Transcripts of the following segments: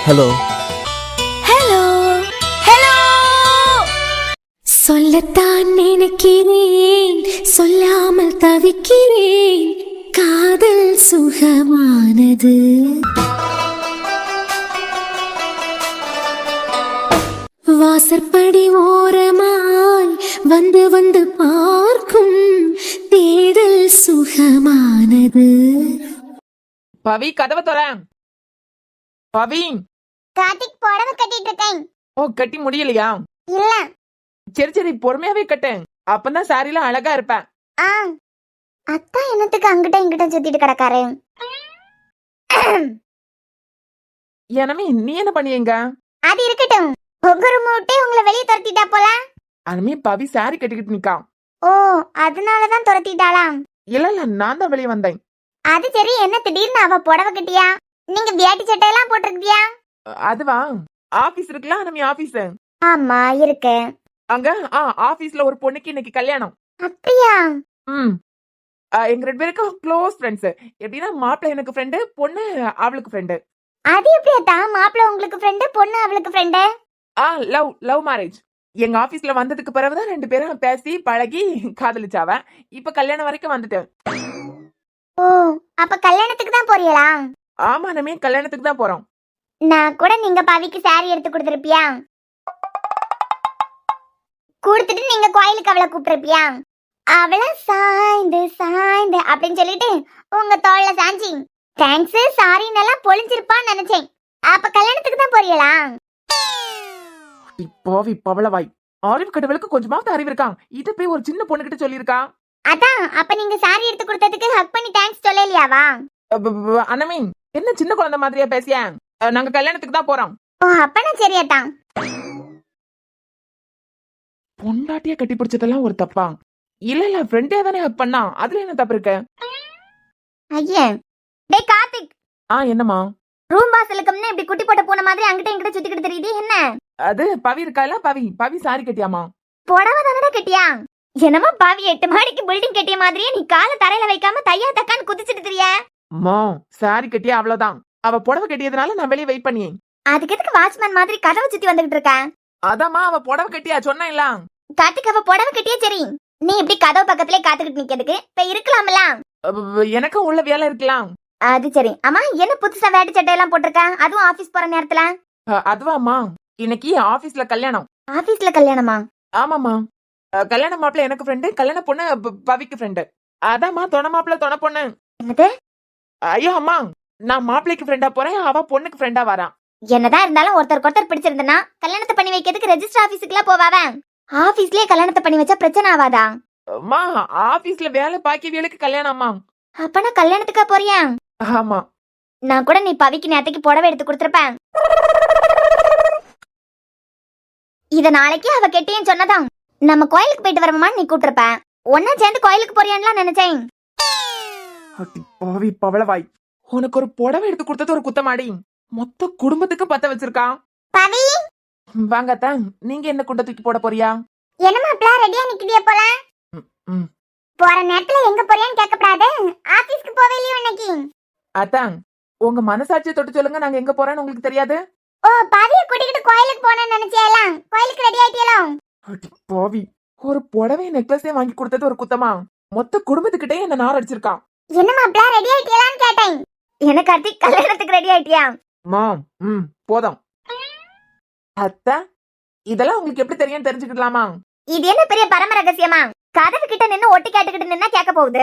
Hello hello hello. சொல்லத்தான் நினைக்கிறேன், சொல்லாமல் தவிக்கிறேன். காதல் சுகமானது. வாசற்படி ஓரமாய் வந்து வந்து பார்க்கும் தேடல் சுகமானது. பவி, கதவை தர. பவி, கார்த்திக் புடவை கட்டிட்டு இருக்கேன். ஓ கட்டி முடியலையா? இல்ல. சரி சரி, பொறுமையாவே கட்டேன், அப்பதான் சாரில அழகா இருப்பேன். ஆ, அத்தா என்னத்துக்கு அங்கிட்ட இங்கிட்ட சுத்திட்டு கிடக்காரு? எனமே, நீ என்ன பண்ணியங்க? அது இருக்கட்டும். ஒவ்வொரு மூட்டை உங்களை வெளியே துரத்திட்டா போல. அனமே, பவி சாரி கட்டிக்கிட்டு நிக்கான். ஓ, அதனாலதான் துரத்திட்டாளா? இல்ல இல்ல, நான் தான் வெளியே வந்தேன். அது சரி, என்ன திடீர்னு அவ புடவை கட்டியா? நீங்க வேட்டி சட்டையெல்லாம் போட்டிருக்கியா? அதுவா, ஆபீஸ் இருக்குல்ல அனமே, ஆபீஸ். ஆமா இருக்கு. அங்க ஆபீஸ்ல ஒரு பொண்ணுக்கு இன்னைக்கு கல்யாணம். அப்படியா? ம், எங்க 2 பேருக்கும் க்ளோஸ் ஃப்ரெண்ட்ஸ். எப்படின்னா, மாப்பிள்ளை எனக்கு ஃப்ரெண்டு, பொண்ணு அவளுக்கு ஃப்ரெண்டு. அது எப்படி அத்தா? மாப்பிள்ள உங்களுக்கு ஃப்ரெண்டு, பொண்ணு அவளுக்கு ஃப்ரெண்டு? Love marriage. எங்க ஆபீஸ்ல வந்ததுக்கு பிறகுதான் 2 பேரும் பேசி பழகி காதலிச்சாவ. இப்ப கல்யாணம் வரைக்கும் வந்துட்டேன். ஓ, அப்ப கல்யாணத்துக்கு தான் போறீங்களா? ஆமா, நம்ம கல்யாணத்துக்கு தான் போறோம். நான் கூட நீங்க பவிக்கு சாரி எடுத்து கொடுத்துருப்பியா? கொடுத்துட்டு நீங்க கோயிலுக்கு அவளை கூப்பிட்டுருப்பியா? அவளை சாய்ந்து சாய்ந்து அப்படின்னு சொல்லிட்டு உங்க தோள்ல சாஞ்சி தேங்க்ஸ் சாரின்னு எல்லாம் பொழிஞ்சிருப்பான்னு நினைச்சேன். அப்ப கல்யாணத்துக்கு தான் போறீங்களா? இப்போவி பவளவாய், அறிவு கடவுளுக்கு கொஞ்சமாவது அறிவு இருக்கான். இத போய் ஒரு சின்ன பொண்ணுகிட்ட சொல்லியிருக்கா. அதான், அப்ப நீங்க சாரி எடுத்து கொடுத்ததுக்கு ஹக் பண்ணி தேங்க்ஸ் சொல்லலையாவா? அனமே, என்ன சின்ன குழந்தை மாதிரியா பேசிய? நாங்க கல்யாணத்துக்கு தான் போறோம். ஓ, அப்பனா சரியாத்தான். பொண்டாட்டியா கட்டி பிடிச்சதெல்லாம் ஒரு தப்பா? இல்ல இல்ல, ஃப்ரெண்டே தானே ஹக் பண்ணா, அதுல என்ன தப்பு இருக்கு? ஐயே, டேய் கார்த்திக், என்னமா? ரூம் வாசலுக்கும்னு இப்படி குட்டி போட்ட பூனை மாதிரி அங்கிட்ட இங்கிட்ட சுத்திக்கிட்டு தெரியுது என்ன? அது பவி இருக்கால, பவி சாரி கட்டியாமா? புடவை தானடா கட்டியா? என்னமோ பாவி 8 மாடிக்கு பில்டிங் கட்டிய மாதிரியே நீ கால தரையில வைக்காம தையா தக்கான்னு குதிச்சிட்டு திரியா? அம்மா, சாரி கட்டியா அவ்வளவுதான். அவ புடவை கட்டியதுனால நான் வெளியே வெயிட் பண்ணியேன். அதுக்கு எதுக்கு வாட்ச்மேன் மாதிரி கதவை சுத்தி வந்துகிட்டு இருக்க? அதாம்மா, அவ புடவை கட்டியா சொன்னேன்ல. கார்த்திக், அவ புடவை கட்டியே சரி, நீ இப்படி கதவு பக்கத்திலே காத்துக்கிட்டு நிக்கிறதுக்கு இப்ப இருக்கலாம்ல? எனக்கும் உள்ள வேலை இருக்கலாம். அது சரி. ஆமா, என்ன புதுசா வேட்டி சட்டையெல்லாம் போட்டிருக்க, அதுவும் ஆபீஸ் போற நேரத்துல? அதுவாம்மா, இன்னைக்கு ஆபீஸ்ல கல்யாணம். ஆபீஸ்ல கல்யாணமா? ஆமாமா, கல்யாண மாப்பிள்ள எனக்கு ஃப்ரெண்டு, கல்யாண பொண்ணு பவிக்கு ஃப்ரெண்டு. அதாம்மா, தொண மாப்பிள்ள தொண பொண்ணு. என்னது? ஐயோ அம்மா, நான் மாப்பிள்ளைக்கு ஃப்ரெண்டா போறேன், அவ பொண்ணுக்கு ஃப்ரெண்டா வரா. என்னதான் இருந்தாலும் ஒருத்தருக்கு ஒருத்தர் பிடிச்சிருந்தனா கல்யாணத்தை பண்ணி வைக்கிறதுக்கு ரெஜிஸ்டர் ஆபீஸ்க்குலாம் போவாவ? ஆபீஸ்லயே கல்யாணத்தை பண்ணி வச்சா பிரச்சனை ஆவாதா? அம்மா, ஆபீஸ்ல வேலை பாக்கியவியலுக்கு கல்யாணம்மா. அப்பனா கல்யாணத்துக்கா போறியா? ஆமா. நான் கூட நீ பவிக்கு நேத்தைக்கு புடவை எடுத்து கொடுத்துருப்பேன். இத நாளைக்கு அவ கெட்டியன்னு சொன்னதான் நம்ம கோயிலுக்கு போயிட்டு வரமான்னு நீ கூப்பிட்டுருப்ப. ஒன்னா சேர்ந்து கோயிலுக்கு போறியான்லாம் நினைச்சேன். பாவி பவளவாய், உனக்கு ஒரு புடவை எடுத்து கொடுத்தது ஒரு குத்தமாடி, மொத்த குடும்பத்துக்கு பத்த வச்சிருக்கான். பவி, வாங்கத்தான், நீங்க என்ன குண்ட தூக்கி போட போறியா? என்னமா அப்பளா ரெடியா நிக்கிறியா போல? போற நேரத்துல எங்க போறியான்னு கேட்கப்படாது. ஆபீஸ்க்கு போவேலையோ இன்னைக்கு? அதான், உங்க மனசாட்சியை தொட்டு சொல்லுங்க, நாங்க எங்க போறோம்னு உங்களுக்கு தெரியாது? ஓ, பவிய கூட்டிக்கிட்டு கோயிலுக்கு போனேன்னு நினைச்சியலாம். கோயிலுக்கு ரெடி ஆயிட்டியலோ? பாவி, ஒரு புடவை நெக்லஸே வாங்கி கொடுத்தது ஒரு குத்தமா? மொத்த குடும்பத்துக்கிட்டே என்ன நார் அடிச்சிருக்கான். என்னமா அப்பளா ரெடி ஆயிட்டியலான்னு கேட்டேன். எனக்கு கார்த்திக் கல்யாணத்துக்கு ரெடி ஆயிட்டியா? போதும். அத்த, இதெல்லாம் உங்களுக்கு எப்படி தெரியும் தெரிஞ்சுக்கலாமா? இது என்ன பெரிய பரம ரகசியமா? கதவு கிட்ட நின்னு ஒட்டி கேட்டுக்கிட்டு நின்னா கேட்க போகுது.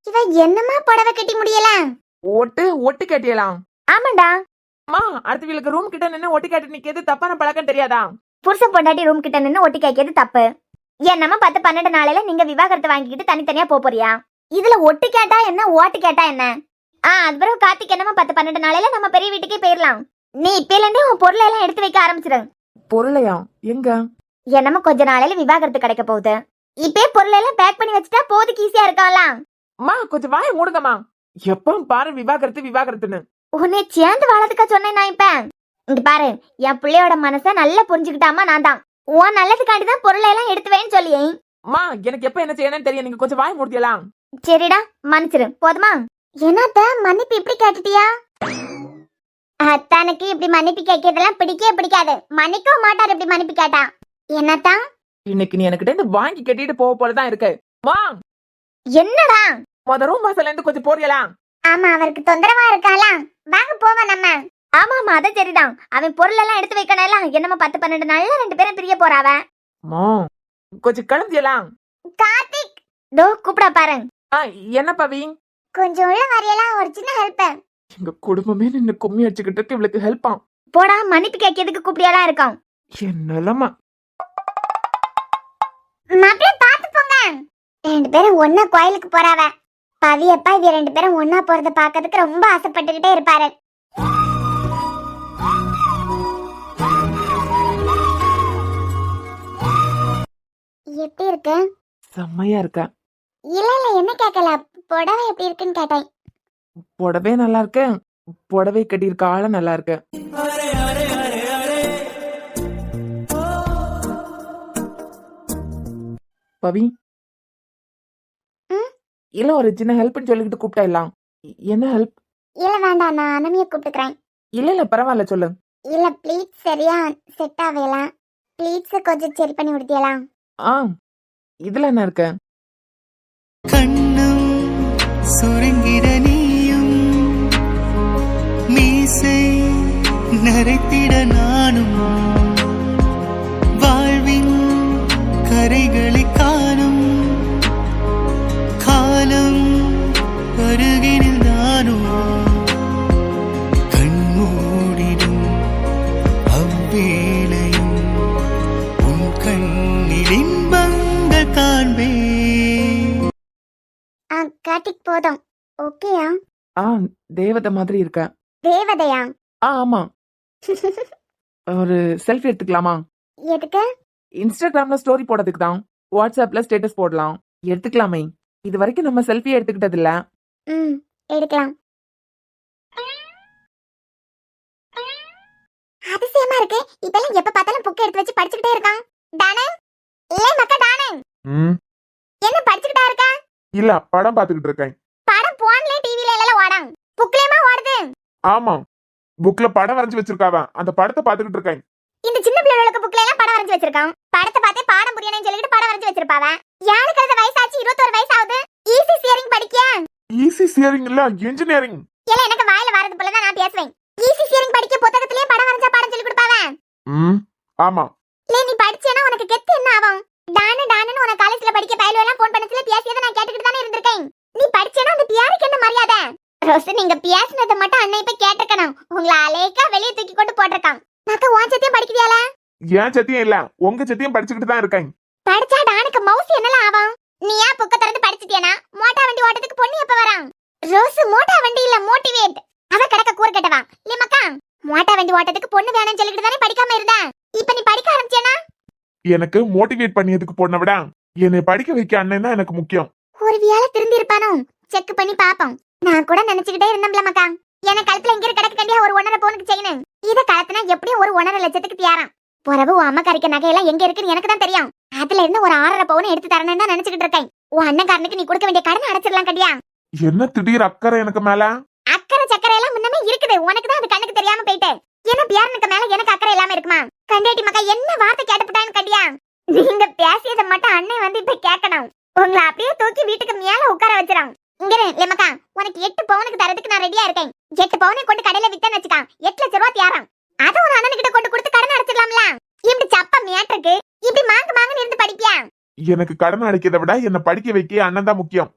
இவ என்னமா புடவை கட்டி முடியல? ஒட்டு கேட்டியலாம்? ஆமாண்டா. அம்மா, அடுத்த வீட்டுக்கு ரூம் கிட்ட நின்னு ஒட்டி கேட்டு நிக்கிறது தப்பான பழக்கம் தெரியாதா? புருஷன் பொண்டாட்டி ரூம் கிட்ட நின்னு ஒட்டி கேட்கிறது தப்பு. என்னமா 10-12 நாளையில நீங்க விவாகரத்து வாங்கிக்கிட்டு தனித்தனியா போறியா? இதுல ஒட்டு கேட்டா என்ன, ஓட்டு கேட்டா என்ன? அது பிறகு கார்த்திக் என்னமா 10-12 நாளையில நம்ம பெரிய வீட்டுக்கே போயிடலாம். நீ இப்பல இருந்தே உன் பொருளை எல்லாம் எடுத்து வைக்க ஆரம்பிச்சிரு. பொருளையா? எங்க? என்னமா கொஞ்ச நாளையில விவாகரத்து கிடைக்க போகுது. இப்பே பொருளை எல்லாம் பேக் பண்ணி வச்சுட்டா போதுக்கு ஈஸியா இருக்கலாம். அம்மா, கொஞ்சம் வாய மூடுங்கம்மா. எப்பவும் பாரு விவாகரத்துன்னு. உன்னை சேர்ந்து வாழறதுக்கா சொன்னேன் நான் இப்ப. இங்க பாரு, என் பிள்ளையோட மனச நல்லா புரிஞ்சுக்கிட்டாமா நான் தான். உன் நல்லதுக்காண்டிதான் பொருளை எல்லாம் எடுத்து வைன்னு சொல்லியேன். அம்மா, எனக்கு எப்ப என்ன செய்யணும்னு தெரியும், நீங்க கொஞ்சம் வாய மூடுதியலாம். சரிடா மன்னிச்சிரு போதுமா. என்னத்த மன்னிப்பு இப்படி கேட்டுட்டியா? அத்தானுக்கு இப்படி மன்னிப்பு கேட்கறதெல்லாம் பிடிக்கவே பிடிக்காது. மன்னிக்கவும் மாட்டார் இப்படி மன்னிப்பு கேட்டா. என்னத்தான்? இன்னைக்கு நீ எனக்கிட்ட இருந்து வாங்கி கட்டிட்டு போக போலதான் இருக்கு. வா என்னடா? முத ரூம் வாசல்ல இருந்து கொஞ்சம் போறியலாம். ஆமா அவருக்கு தொந்தரவா இருக்காளா? வாங்க போவோம் நம்ம. ஆமா ஆமா அது சரிதான். அவன் பொருள் எல்லாம் எடுத்து வைக்கணும். என்னமோ 10-12 நாள்ல 2 பேரும் பிரிய போறாவ. கொஞ்சம் கிளம்பியலாம். கார்த்திக் தோ கூப்பிட பாரு. என்ன பவி? கொஞ்சம் உள்ள வரையலாம், ஒரு சின்ன ஹெல்ப். எங்க குடும்பமே நின்னு கும்மி அடிச்சுக்கிட்டு இருக்கு, இவளுக்கு ஹெல்ப்பா? போடா மன்னிப்பு கேட்கறதுக்கு கூப்பிடியாலாம் இருக்கான். என்னலமா மாப்பிள்ளை பாத்து போங்க. 2 பேரும் ஒன்னா கோயிலுக்கு போறாவ. பவி அப்பா இவ 2 பேரும் ஒன்னா போறத பாக்கிறதுக்கு ரொம்ப ஆசைப்பட்டுக்கிட்டே இருப்பாரு. எப்படி இருக்கு? செம்மையா இருக்கா. இல்ல இல்ல என்ன கேட்கல, புடவை எப்படி இருக்குன்னு கேட்டேன். புடவை நல்லா இருக்கு. புடவை கட்டியிருக்க ஆள நல்லா இருக்கு. பவி இல்ல ஒரு சின்ன ஹெல்ப்னு சொல்லிக்கிட்டு கூப்பிட்டா எல்லாம். என்ன ஹெல்ப்? இல்ல வேண்டாம், நான் அனமிய கூப்பிட்டுக்கிறேன். இல்ல பரவாயில்ல சொல்லு. இல்ல ப்ளீஸ் சரியா செட் ஆகலாம். ப்ளீஸ் கொஞ்சம் சரி பண்ணி விடுதியலாம். இதுல என்ன இருக்கு? கண்ணும் சுருங்கிட நீயும் மீசை நரைத்திட நானும் வாழ்வின் கரைகளை காணும் காலம் அருகினில் நானும் கண்மூடிடும் அவ்வேளையும் உன் கண்ணில் இன்பங்கள் காண்பேன். கார்த்திக் போதும் ஓகேயா? தேவதை மாதிரி இருக்க. தேவதையா? ஆமா. ஒரு செல்ஃபி எடுத்துக்கலாமா? எதுக்கு? இன்ஸ்டாகிராம்ல ஸ்டோரி போடுறதுக்கு தான். வாட்ஸ்அப்ல ஸ்டேட்டஸ் போடலாம். எடுத்துக்கலாமே. இது வரைக்கும் நம்ம செல்ஃபி எடுத்துக்கிட்டது இல்ல. எடுக்கலாம். அதிசயமா இருக்கு. இதெல்லாம் எப்ப பார்த்தாலும் புக் எடுத்து வச்சு படிச்சுக்கிட்டே இருக்கான். டானே ஏய் மக்கா டானே என்ன படிச்சுக்கிட்டா இருக்க? இல்ல படம் பாத்துக்கிட்டு இருக்கேன். படம் போன்ல டிவில எல்லாம் ஓடாம். புக்லயேமா ஓடுது? ஆமா புக்ல படம் வரைஞ்சு வச்சிருக்காவ, அந்த படத்தை பாத்துக்கிட்டு இருக்கேன். இந்த சின்ன பிள்ளைகளுக்கு புக்ல எல்லாம் படம் வரைஞ்சு வச்சிருக்கான். படத்தை பார்த்தே பாடம் புரியணும்னு சொல்லிட்டு படம் வரைஞ்சு வச்சிருப்பாவ. யாருக்கு அந்த வயசாச்சு? 21 வயசு ஆகுது. ஈஸி சியரிங் படிக்கியா? ஈஸி சியரிங் இல்ல இன்ஜினியரிங். இல்ல எனக்கு வாயில வரது போல தான் நான் பேசுவேன். ஈஸி சியரிங் படிக்க புத்தகத்திலே படம் வரைஞ்சா பாடம் சொல்லி கொடுப்பாவ. ஆமா. இல்ல நீ படிச்சேனா உனக்கு கெத்து என்ன ஆகும்? டானு உன காலேஜ்ல படிக்க பயலோ எல்லாம் ஃபோன் பண்ணதுல பேசியதை நான் கேட்டுக்கிட்டு தானே இருந்திருக்கேன். நீ படிச்சேனா அந்த பியாருக்கு என்ன மரியாதை? ரோஸ் நீங்க பேசினதை மட்டும் அண்ணன் இப்ப கேட்டிருக்கணும். உங்களை அலேக்கா வெளியே தூக்கி கொண்டு போட்டிருக்கான். நாக்க உன் சத்தியம் படிக்கிறியால? ஏன் சத்தியம் இல்ல, உங்க சத்தியம் படிச்சுக்கிட்டு தான் இருக்கேன். படிச்சா டானுக்கு மவுஸ் என்னலாம் ஆகும்? நீ ஏன் புக்க திறந்து படிச்சிட்டியானா? மோட்டா வண்டி ஓட்டத்துக்கு பொண்ணு எப்ப வரான்? ரோஸ் மோட்டா வண்டி இல்ல மோட்டிவேட். அவ கடக்க கூர் கட்டவா இல்ல மக்கா? மோட்டா வண்டி ஓட்டத்துக்கு பொண்ணு வேணும்னு சொல்லிட்டு தானே படிக்காம இருந்த. இப்ப நீ படிக்க ஆரம்பிச்சேனா? எனக்கு மோட்டிவேட் பண்ணியதுக்கு பொண்ணை விட என்னை படிக்க வைக்க அண்ணன் தான் எனக்கு முக்கியம். ஒரு வியாழ திரும்பி இருப்பானோ செக் பண்ணி பாப்போம். நான் கூட நினைச்சுக்கிட்டே இருந்தேன்ல மக்கா. எனக்கு கழுத்துல எங்க கிடக்கு கண்டியா ஒரு 1.5 பவுனுக்கு செய்யணும். இத கலத்தினா எப்படியும் ஒரு 1.5 லட்சத்துக்கு தியாரம். பொறவு உன் அம்மா கறிக்க நகையெல்லாம் எங்க இருக்குன்னு எனக்கு தான் தெரியும். அதுல இருந்து ஒரு 6.5 பவுன் எடுத்து தரணும்னு தான் நினைச்சுக்கிட்டு இருக்கேன். உன் அண்ணன்காரனுக்கு நீ கொடுக்க வேண்டிய கடனை அடைச்சிடலாம் கண்டியா. என்ன திடீர் அக்கறை எனக்கு மேல? அக்கறை சக்கரை எல்லாம் முன்னமே இருக்குது. உனக்கு தான் அது கண்ணுக்கு தெரியாம போயிட்டு. என்ன பியாரனுக்கு மேல எனக்கு அக்கறை இல்லாம இருக்குமா? கண்டேட்டி மக்கா என்ன வார்த்தை கேட்டுப்பட்டான்னு கண்டியா. நீங்க பேசியதை மட்டும் அண்ணன் வந்து இப்ப கேட்கணும். உங்களை அப்படியே தூக்கி வீட்டுக்கு மேல உட்கார வச்சிரும். இங்க லெமக்கா உனக்கு 8 பவுனுக்கு தரதுக்கு நான் ரெடியா இருக்கேன். 8 பவுனை கொண்டு கடையில வித்தன்னு வச்சுக்கா 8 லட்சம் ரூபாய் தியாரம். அத ஒரு அண்ணன் கிட்ட கொண்டு கொடுத்து கடன் அடைச்சிடலாம்ல. இப்படி சப்ப மேட்டருக்கு இப்படி மாங்கு இருந்து படிப்பியா? எனக்கு கடன் அடைக்கிறத விட என்ன படிக்க வைக்க அண்ணன் தான் முக்கியம்.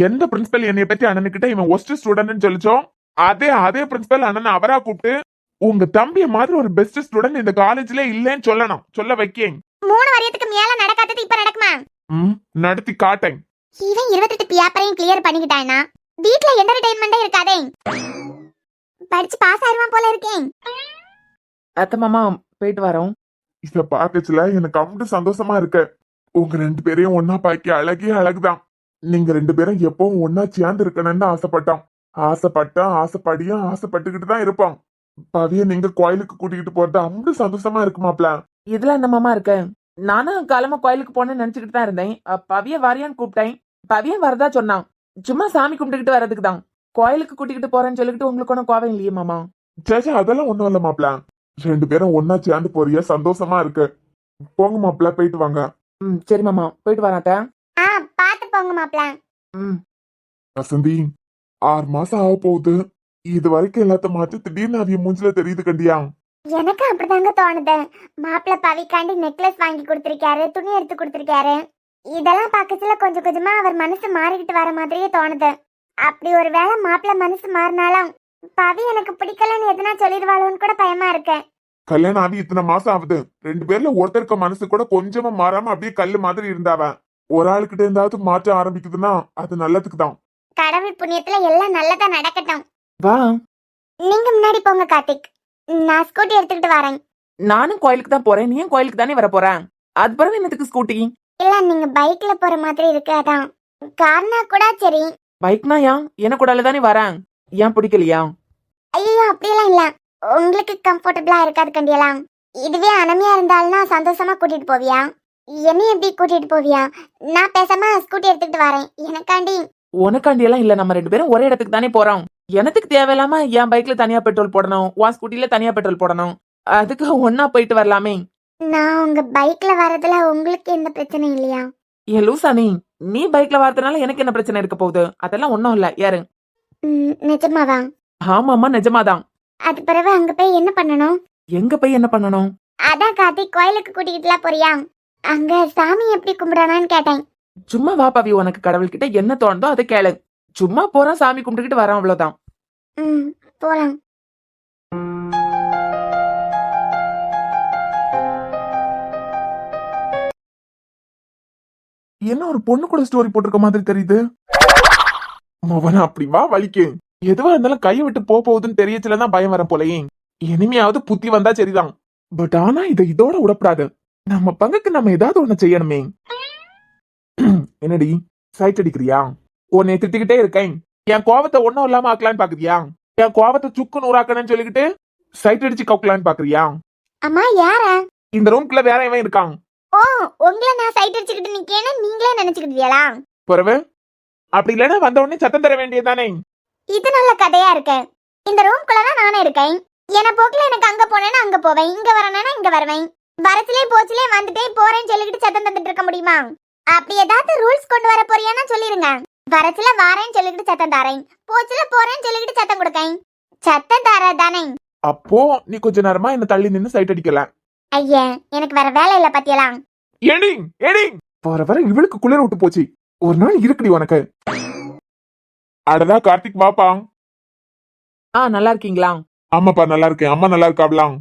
எந்த பிரின்சிபல் என்னைய பத்தி அண்ணனுக்கிட்ட இவன் ஒஸ்ட் ஸ்டூடெண்ட்னு சொல்லிச்சோ அதே பிரின்சிபல் அண்ணன் அவரா கூப்பிட்டு உங்க தம்பிய மாதிரி ஒரு பெஸ்ட் ஸ்டூடெண்ட் இந்த காலேஜ்ல இல்லன்னு சொல்லணும். சொல்ல வைக்கேன். 3 வருஷத்துக்கு மேல நடக்காதது இப்ப நடக்குமா? நடத்தி காட்டேன். இவன் 28 பேப்பரையும் கிளியர் பண்ணிக்கிட்டானா வீட்ல என்டர்டெயின்மெண்டே இருக்காதே. படிச்சு பாஸ் ஆயிருவான் போல இருக்கேன். அத்த மாமா போயிட்டு வரோம். இத பாக்கச்சுல எனக்கு அவ்வளவு சந்தோஷமா இருக்கு. உங்க 2 பேரையும் ஒன்னா பாக்கி அழகே அழகுதான். நீங்க 2 பேரும் எப்பவும் ஒன்னா சேர்ந்து இருக்கணும்னு ஆசைப்பட்டியும் ஆசைப்பட்டுக்கிட்டு தான் இருப்போம். பவிய நீங்க கோயிலுக்கு கூட்டிகிட்டு போறது அவ்வளவு சந்தோஷமா இருக்குமாப்ல. இதுல என்ன மாமா இருக்கு? நானும் காலமா கோயிலுக்கு போனேன்னு நினைச்சுக்கிட்டு தான் இருந்தேன். பவிய வாரியான்னு கூப்பிட்டேன். பவிய வரதா சொன்னான். சும்மா சாமி கும்பிட்டுக்கிட்டு வர்றதுக்கு தான். கோயிலுக்கு கூட்டிக்கிட்டு போறேன்னு சொல்லிக்கிட்டு உங்களுக்கு ஒன்றும் கோவம் இல்லையே மாமா? சேச்சா அதெல்லாம் ஒண்ணும் இல்ல மாப்ள. 2 பேரும் ஒன்னா சேர்ந்து போறியா, சந்தோஷமா இருக்கு. போங்க மாப்ள, போயிட்டு வாங்க. சரி மாமா, போயிட்டு வராட்ட. ஆ பாத்து போங்க மாப்ள. ம் வசந்தி, 6 மாசம் ஆக போகுது. இது வரைக்கும் எல்லாத்த மாத்தி திடீர்னு அவிய மூஞ்சில தெரியுது கண்டியா? எனக்கு அப்படிதாங்க தோணுது. மாப்பிள்ள பவிக்காண்டி நெக்லஸ் வாங்கி கொடுத்திருக்காரு, துணி எடுத்து கொடுத்திருக்காரு. இதெல்லாம் பார்க்கச்சுல கொஞ்சம் கொஞ்சமா அவர் மனசு மாறிக்கிட்டு வர மாதிரியே தோணுது. அப்படி ஒரு வேளை மாப்பிள்ள மனசு மாறினாலும் பவி எனக்கு பிடிக்கலன்னு எதுனா சொல்லிடுவாளோன்னு கூட பயமா இருக்கு. கல்யாணம் ஆகி இத்தனை மாசம் ஆகுது. 2 பேர்ல ஒருத்தருக்கு மனசு கூட கொஞ்சமா மாறாம அப்படியே கல்லு மாதிரி இருந்தாவ. ஒரு ஆளுக்கிட்ட இருந்தாவது மாற்ற ஆரம்பிக்குதுன்னா அது நல்லதுக்கு தான். கடவுள் புண்ணியத்துல எல்லாம் நல்லதா நடக்கட்டும். வா. நீங்க முன்னாடி போங்க கார்த்திக், நான் ஸ்கூட்டி எடுத்துக்கிட்டு வரேன். நானும் கோயிலுக்கு தான் போறேன், நீயும் கோயிலுக்கு தானே வர போறேன். அது பிறகு என்னத்துக்கு ஸ்கூட்டி? இல்ல நீங்க பைக்ல போற மாதிரி இருக்கு, அதான். கார்னா கூட சரி. பைக்னா ஏன்? என்ன கூடால தானே வரேன். ஏன் பிடிக்கலையா? ஐயோ அப்படியெல்லாம் இல்ல, உங்களுக்கு கம்ஃபர்டபுளா இருக்காது கண்டியெல்லாம். இதுவே அனமையா இருந்தால்னா சந்தோஷமா கூட்டிட்டு போவியா? என்ன எப்படி கூட்டிட்டு போவியா? நான் பேசாம ஸ்கூட்டி எடுத்துக்கிட்டு வரேன் எனக்காண்டி. உனக்காண்டி எல்லாம் இல்ல, நம்ம 2 பேரும் ஒரே இடத்துக்கு தானே போறோம். எனத்துக்கு தேவையில்லாம என் பைக்ல தனியா பெட்ரோல் போடணும், உன் ஸ்கூட்டில தனியா பெட்ரோல் போடணும். அதுக்கு ஒன்னா போயிட்டு வரலாமே. நான் உங்க பைக்ல வரதுல உங்களுக்கு எந்த பிரச்சனையும் இல்லையா? ஏ லூசா நீ பைக்ல வரதுனால எனக்கு என்ன பிரச்சனை இருக்க போகுது? அதெல்லாம் ஒண்ணும் இல்ல. யாரு? நிஜமாவா? ஆமாமா, நிஜமாதான். அது பிறகு அங்க போய் என்ன பண்ணணும்? எங்க போய் என்ன பண்ணணும்? அதான் கார்த்திக், கோயிலுக்கு கூட்டிகிட்டுலாம் போறியா? அங்க சாமி எப்படி கும்பிடணும்னு கேட்டேன். சும்மா வா பவி, உனக்கு கடவுள்கிட்ட என்ன தோணுதோ அதை கேளு. சும்மா போறோம், சாமி கும்பிட்டுக்கிட்டு வரோம், அவ்வளவுதான். போலாம். என்ன ஒரு பொண்ணு கூட ஸ்டோரி போட்டிருக்க மாதிரி தெரியுது. மவன அப்படி வா வலிக்கு. எதுவா இருந்தாலும் கையை விட்டு போகுதுன்னு தெரியச்சுலதான் பயம் வர போலயே. இனிமையாவது புத்தி வந்தா சரிதான். பட் ஆனா இதோட விடப்படாது. நம்ம பங்குக்கு நம்ம ஏதாவது ஒண்ணு செய்யணுமே. என்னடி சைட் அடிக்கிறியா? உன்னை திட்டிக்கிட்டே இருக்கேன். என் கோவத்தை ஒன்னும் இல்லாம ஆக்கலான்னு பாக்குறியா? என் கோவத்தை சுக்கு நூறாக்கணும்னு சொல்லிக்கிட்டு சைட் அடிச்சு கவுக்கலான்னு பாக்குறியா? அம்மா யார? இந்த ரூம்குள்ள வேற எவன் இருக்கான்? ஓ, உங்களை நான் சைட் அடிச்சுக்கிட்டு நிக்கேன்னு நீங்களே நினைச்சுக்கிட்டீங்களா? பிறவு அப்படி இல்லைன்னா வந்த உடனே சத்தம் தர வேண்டியதானே. இது நல்ல கதையா இருக்கு. இந்த ரூம்குள்ளதான் நானே இருக்கேன். என போக்குல எனக்கு அங்க போனேன்னா அங்க போவேன், இங்க வரணும்னா இங்க வருவேன். வரச்சிலே போச்சிலே வந்துட்டே போறேன்னு சொல்லிக்கிட்டு சத்தம் தந்துட்டு இருக்க முடியுமா? அப்படி ஏதாவது ரூல்ஸ் கொண்டு வர போறியானா சொல்லிருங்க. வரச்சில வாரேன்னு சொல்லிக்கிட்டு சத்தம் தாரேன், போச்சில போறேன்னு சொல்லிக்கிட்டு சத்தம் கொடுக்கேன். சத்தம் தாரதானே. அப்போ நீ கொஞ்ச நேரமா என்ன தள்ளி நின்னு சைட் அடிக்கல. ஐயா, எனக்கு வேற வேலை இல்ல பத்தியலாம். ஏடி ஏடி வர வர இவளுக்கு குளிர விட்டு போச்சு. ஒரு நாள் இருக்குடி உனக்கு. அடடா கார்த்திக் வாப்பா. நல்லா இருக்கீங்களா? ஆமாப்பா நல்லா இருக்கேன். அம்மா நல்லா இருக்காவலாம்?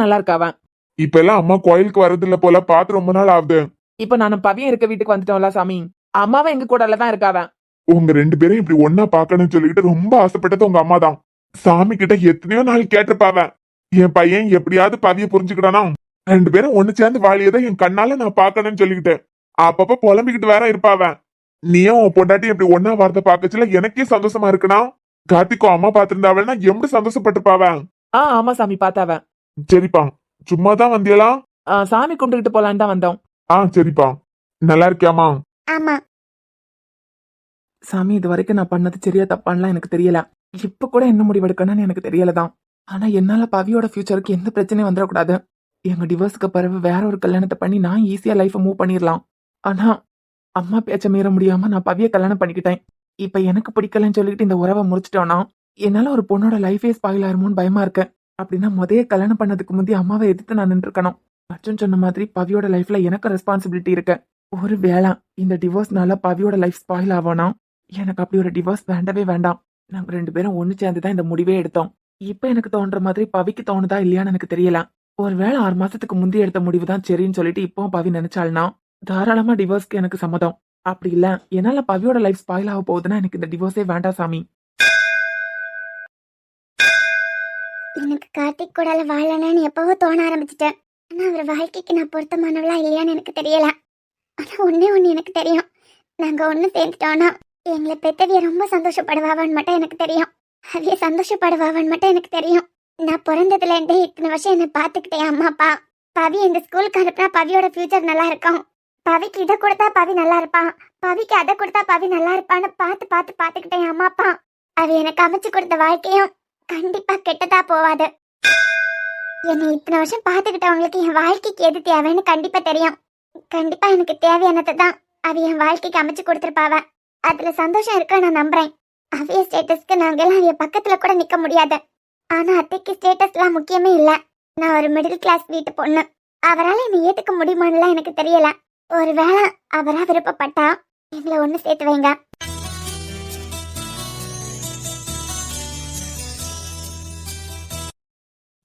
நல்லா இருக்காவன். இப்ப எல்லாம் அம்மா கோயிலுக்கு வர்றது இல்ல போல, பார்த்து ரொம்ப நாள் ஆகுது. இப்ப நான் பவியம் இருக்க வீட்டுக்கு வந்துட்டோம்ல சாமி. அம்மாவும் எங்க கூடல தான் இருக்காவன். உங்க 2 பேரும் இப்படி ஒன்னா பாக்கணும்னு சொல்லிக்கிட்டு ரொம்ப ஆசைப்பட்டது உங்க அம்மா தான். சாமி கிட்ட எத்தனையோ நாள் கேட்டிருப்பாவ, என் பையன் எப்படியாவது பவிய புரிஞ்சுக்கிட்டானா 2 பேரும் ஒண்ணு சேர்ந்து வாழியதை என் கண்ணால நான் பாக்கணும்னு சொல்லிக்கிட்டேன். அப்பப்ப புலம்பிக்கிட்டு வேற இருப்பாவ. நீயும் உன் பொண்டாட்டி இப்படி ஒன்னா வார்த்தை பாக்கச்சுல எனக்கே சந்தோஷமா இருக்குனா. கார்த்திக்கும் அம்மா பாத்திருந்தாவல்னா எப்படி சந்தோஷப்பட்டிருப்பாவ. ஆமா சாமி, பார்த்தாவன். சரிப்பா, சும்மாதான் வந்தியலா? சாமி கும்பிட்டுக்கிட்டு போலான்னு தான் வந்தோம். சரிப்பா. நல்லா இருக்கியாமா? ஆமா சாமி, இது வரைக்கும் நான் பண்ணது சரியா தப்பான்லாம் எனக்கு தெரியல. இப்ப கூட என்ன முடிவெடுக்கணும்னு எனக்கு தெரியலதான். ஆனா என்னால பவியோட ஃபியூச்சருக்கு எந்த பிரச்சனையும் வந்துடக்கூடாது. எங்க டிவோர்ஸ்க்கு பிறகு வேற ஒரு கல்யாணத்தை பண்ணி நான் ஈஸியா லைஃபை மூவ் பண்ணிடலாம். ஆனா அம்மா பேச்ச மீற முடியாம நான் பவிய கல்யாணம் பண்ணிக்கிட்டேன். இப்ப எனக்கு பிடிக்கலன்னு சொல்லிட்டு இந்த உறவை முடிச்சிட்டோம்னா என்னால ஒரு பொண்ணோட லைஃபே ஸ்பாயில் ஆயிருமோன்னு பயமா இருக்கு. அப்படின்னா முதல்ல கல்யாணம் பண்ணதுக்கு முந்தைய அம்மாவை எதிர்த்து நான் நின்று இருக்கணும். அர்ஜுன் சொன்ன மாதிரி பவியோட லைஃப்ல எனக்கு ரெஸ்பான்சிபிலிட்டி இருக்கு. ஒரு வேளை இந்த டிவோர்ஸ்னால பவியோட லைஃப் ஸ்பாயில் ஆவோனா எனக்கு அப்படி ஒரு டிவோர்ஸ் வேண்டவே வேண்டாம். நாங்க 2 பேரும் ஒண்ணு சேர்ந்துதான் இந்த முடிவே எடுத்தோம். இப்ப எனக்கு தோன்ற மாதிரி பவிக்கு தோணுதா இல்லையான்னு எனக்கு தெரியல. ஒருவேளை 6 மாசத்துக்கு முந்தி எடுத்த முடிவு தான் சரின்னு சொல்லிட்டு இப்போ பவி நினைச்சாள்னா தாராளமா டிவோர்ஸ்க்கு எனக்கு சம்மதம். அப்படி இல்ல என்னால பவியோட லைஃப் ஸ்பாயில் ஆக போகுதுன்னா எனக்கு இந்த டிவோர்ஸே வேண்டாம் சாமி. எனக்கு கார்த்திக் கூட வாழணும்னு எப்பவோ தோண ஆரம்பிச்சிட்டேன். ஆனா அவர் வாழ்க்கைக்கு நான் பொருத்தமானவளா இல்லையான்னு எனக்கு தெரியல. ஆனா ஒண்ணு எனக்கு தெரியும், நாங்க ஒண்ணு சேர்ந்துட்டோம்னா எங்களை பெத்தவிய ரொம்ப சந்தோஷப்படுவாவான்னு மட்டும் எனக்கு தெரியும். அவைய சந்தோஷப்படுவாவான்னு மட்டும் எனக்கு தெரியும். நான் பிறந்ததுல இருந்தே இத்தனை வருஷம் என்னை பாத்துக்கிட்டேன் அம்மா அப்பா. பவி இந்த ஸ்கூலுக்கு அனுப்புனா பவியோட ஃபியூச்சர் நல்லா இருக்கும். பவிக்கு இதை கொடுத்தா பவி நல்லா இருப்பான், பவிக்கு அதை கொடுத்தா பவி நல்லா இருப்பான்னு பார்த்துக்கிட்டேன் என் அம்மா அப்பா. அவ எனக்கு அமைச்சு கொடுத்த வாழ்க்கையும் கண்டிப்பா கெட்டதா போவாது. என்னை இத்தனை வருஷம் பார்த்துக்கிட்டவங்களுக்கு என் வாழ்க்கைக்கு எது தேவைன்னு கண்டிப்பா தெரியும். கண்டிப்பா எனக்கு தேவையானதை தான் அவ என் வாழ்க்கைக்கு அமைச்சு கொடுத்துருப்பாவ. அதுல சந்தோஷம் இருக்க நான் நம்புறேன். அவைய ஸ்டேட்டஸ்க்கு நாங்கெல்லாம் அவைய பக்கத்துல கூட நிக்க முடியாது. ஆனா அத்தைக்கு ஸ்டேட்டஸ்லாம் முக்கியமே இல்ல. நான் ஒரு மிடில் கிளாஸ் வீட்டு பொண்ணு. அவரால் என்னை ஏத்துக்க முடியுமான்னுலாம் எனக்கு தெரியல. ஒருவேளை அவரா விருப்பப்பட்டா எங்களை ஒண்ணு சேர்த்து வைங்க.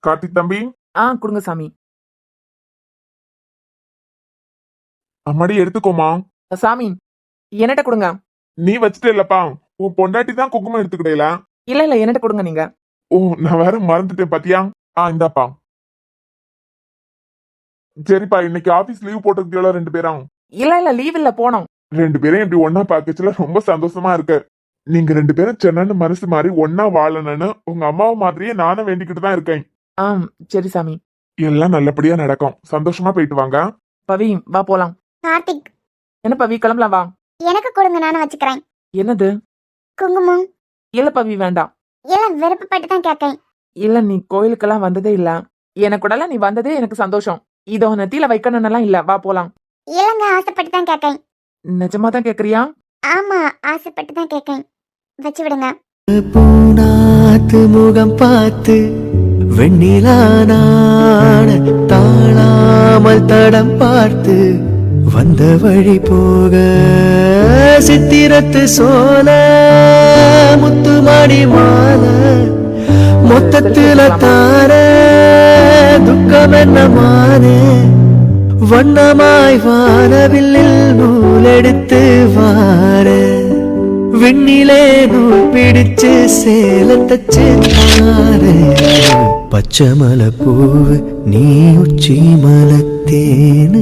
கார்த்திக் தம்பி, கொடுங்க சாமி. அம்மாடி எடுத்துக்கோமா. சாமி என்னட்ட கொடுங்க. நீ வச்சுட்டு இல்லப்பா, உன் பொண்டாட்டி தான் குங்குமம் எடுத்துக்கிடல. இல்ல என்னட்ட கொடுங்க நீங்க. ஓ, நான் வேற மறந்துட்டேன் பாத்தியா. இந்தாப்பா. சரிப்பா, இன்னைக்கு ஆபீஸ் லீவ் போட்டுக்கிட்டீங்களா 2 பேரும்? இல்ல லீவ் இல்ல, போனோம். 2 பேரும் இப்படி ஒன்னா பாக்கச்சுல ரொம்ப சந்தோஷமா இருக்கு. நீங்க 2 பேரும் சென்னன்னு மனசு மாறி ஒன்னா வாழணும்னு உங்க அம்மாவை மாதிரியே நானும் வேண்டிக்கிட்டு தான் இருக்கேன். சரி சாமி. எல்லாம் நல்லபடியா நடக்கும். சந்தோஷமா போயிட்டு வாங்க. பவி வா போலாம். கார்த்திக், என்ன பவி கிளம்பலாம் வா. எனக்கு கொடுங்க, நானும் வச்சுக்கிறேன். என்னது? குங்குமம். இல்ல பவி வேண்டாம். இல்ல, விருப்பப்பட்டு தான் கேட்கேன். இல்ல நீ கோயிலுக்கெல்லாம் வந்ததே இல்ல. எனக்கூடலாம் நீ வந்ததே எனக்கு சந்தோஷம். இதோ நெத்தியில வைக்கணும்னு இல்ல, வா போலாம். இல்லங்க, ஆசைப்பட்டு தான் கேட்கேன். நிஜமா தான் கேக்குறியா? ஆமா, ஆசைப்பட்டு தான் கேட்கேன். வச்சு விடுங்க. பூனாத்து முகம் பார்த்து வெண்ணிலான தாழாமல் தடம் பார்த்து வந்த வழி போக சித்திரத்து சோல முத்துமாடி மால மொத்தத்துல தார துக்கம் என்ன மானே வண்ணமாய் வானவில்லில் நூலெடுத்து வார விண்ணிலே நூல் பிடிச்சு சேல தச்சு தாரு பச்சை மலை பூவு நீ உச்சி மலத்தேனு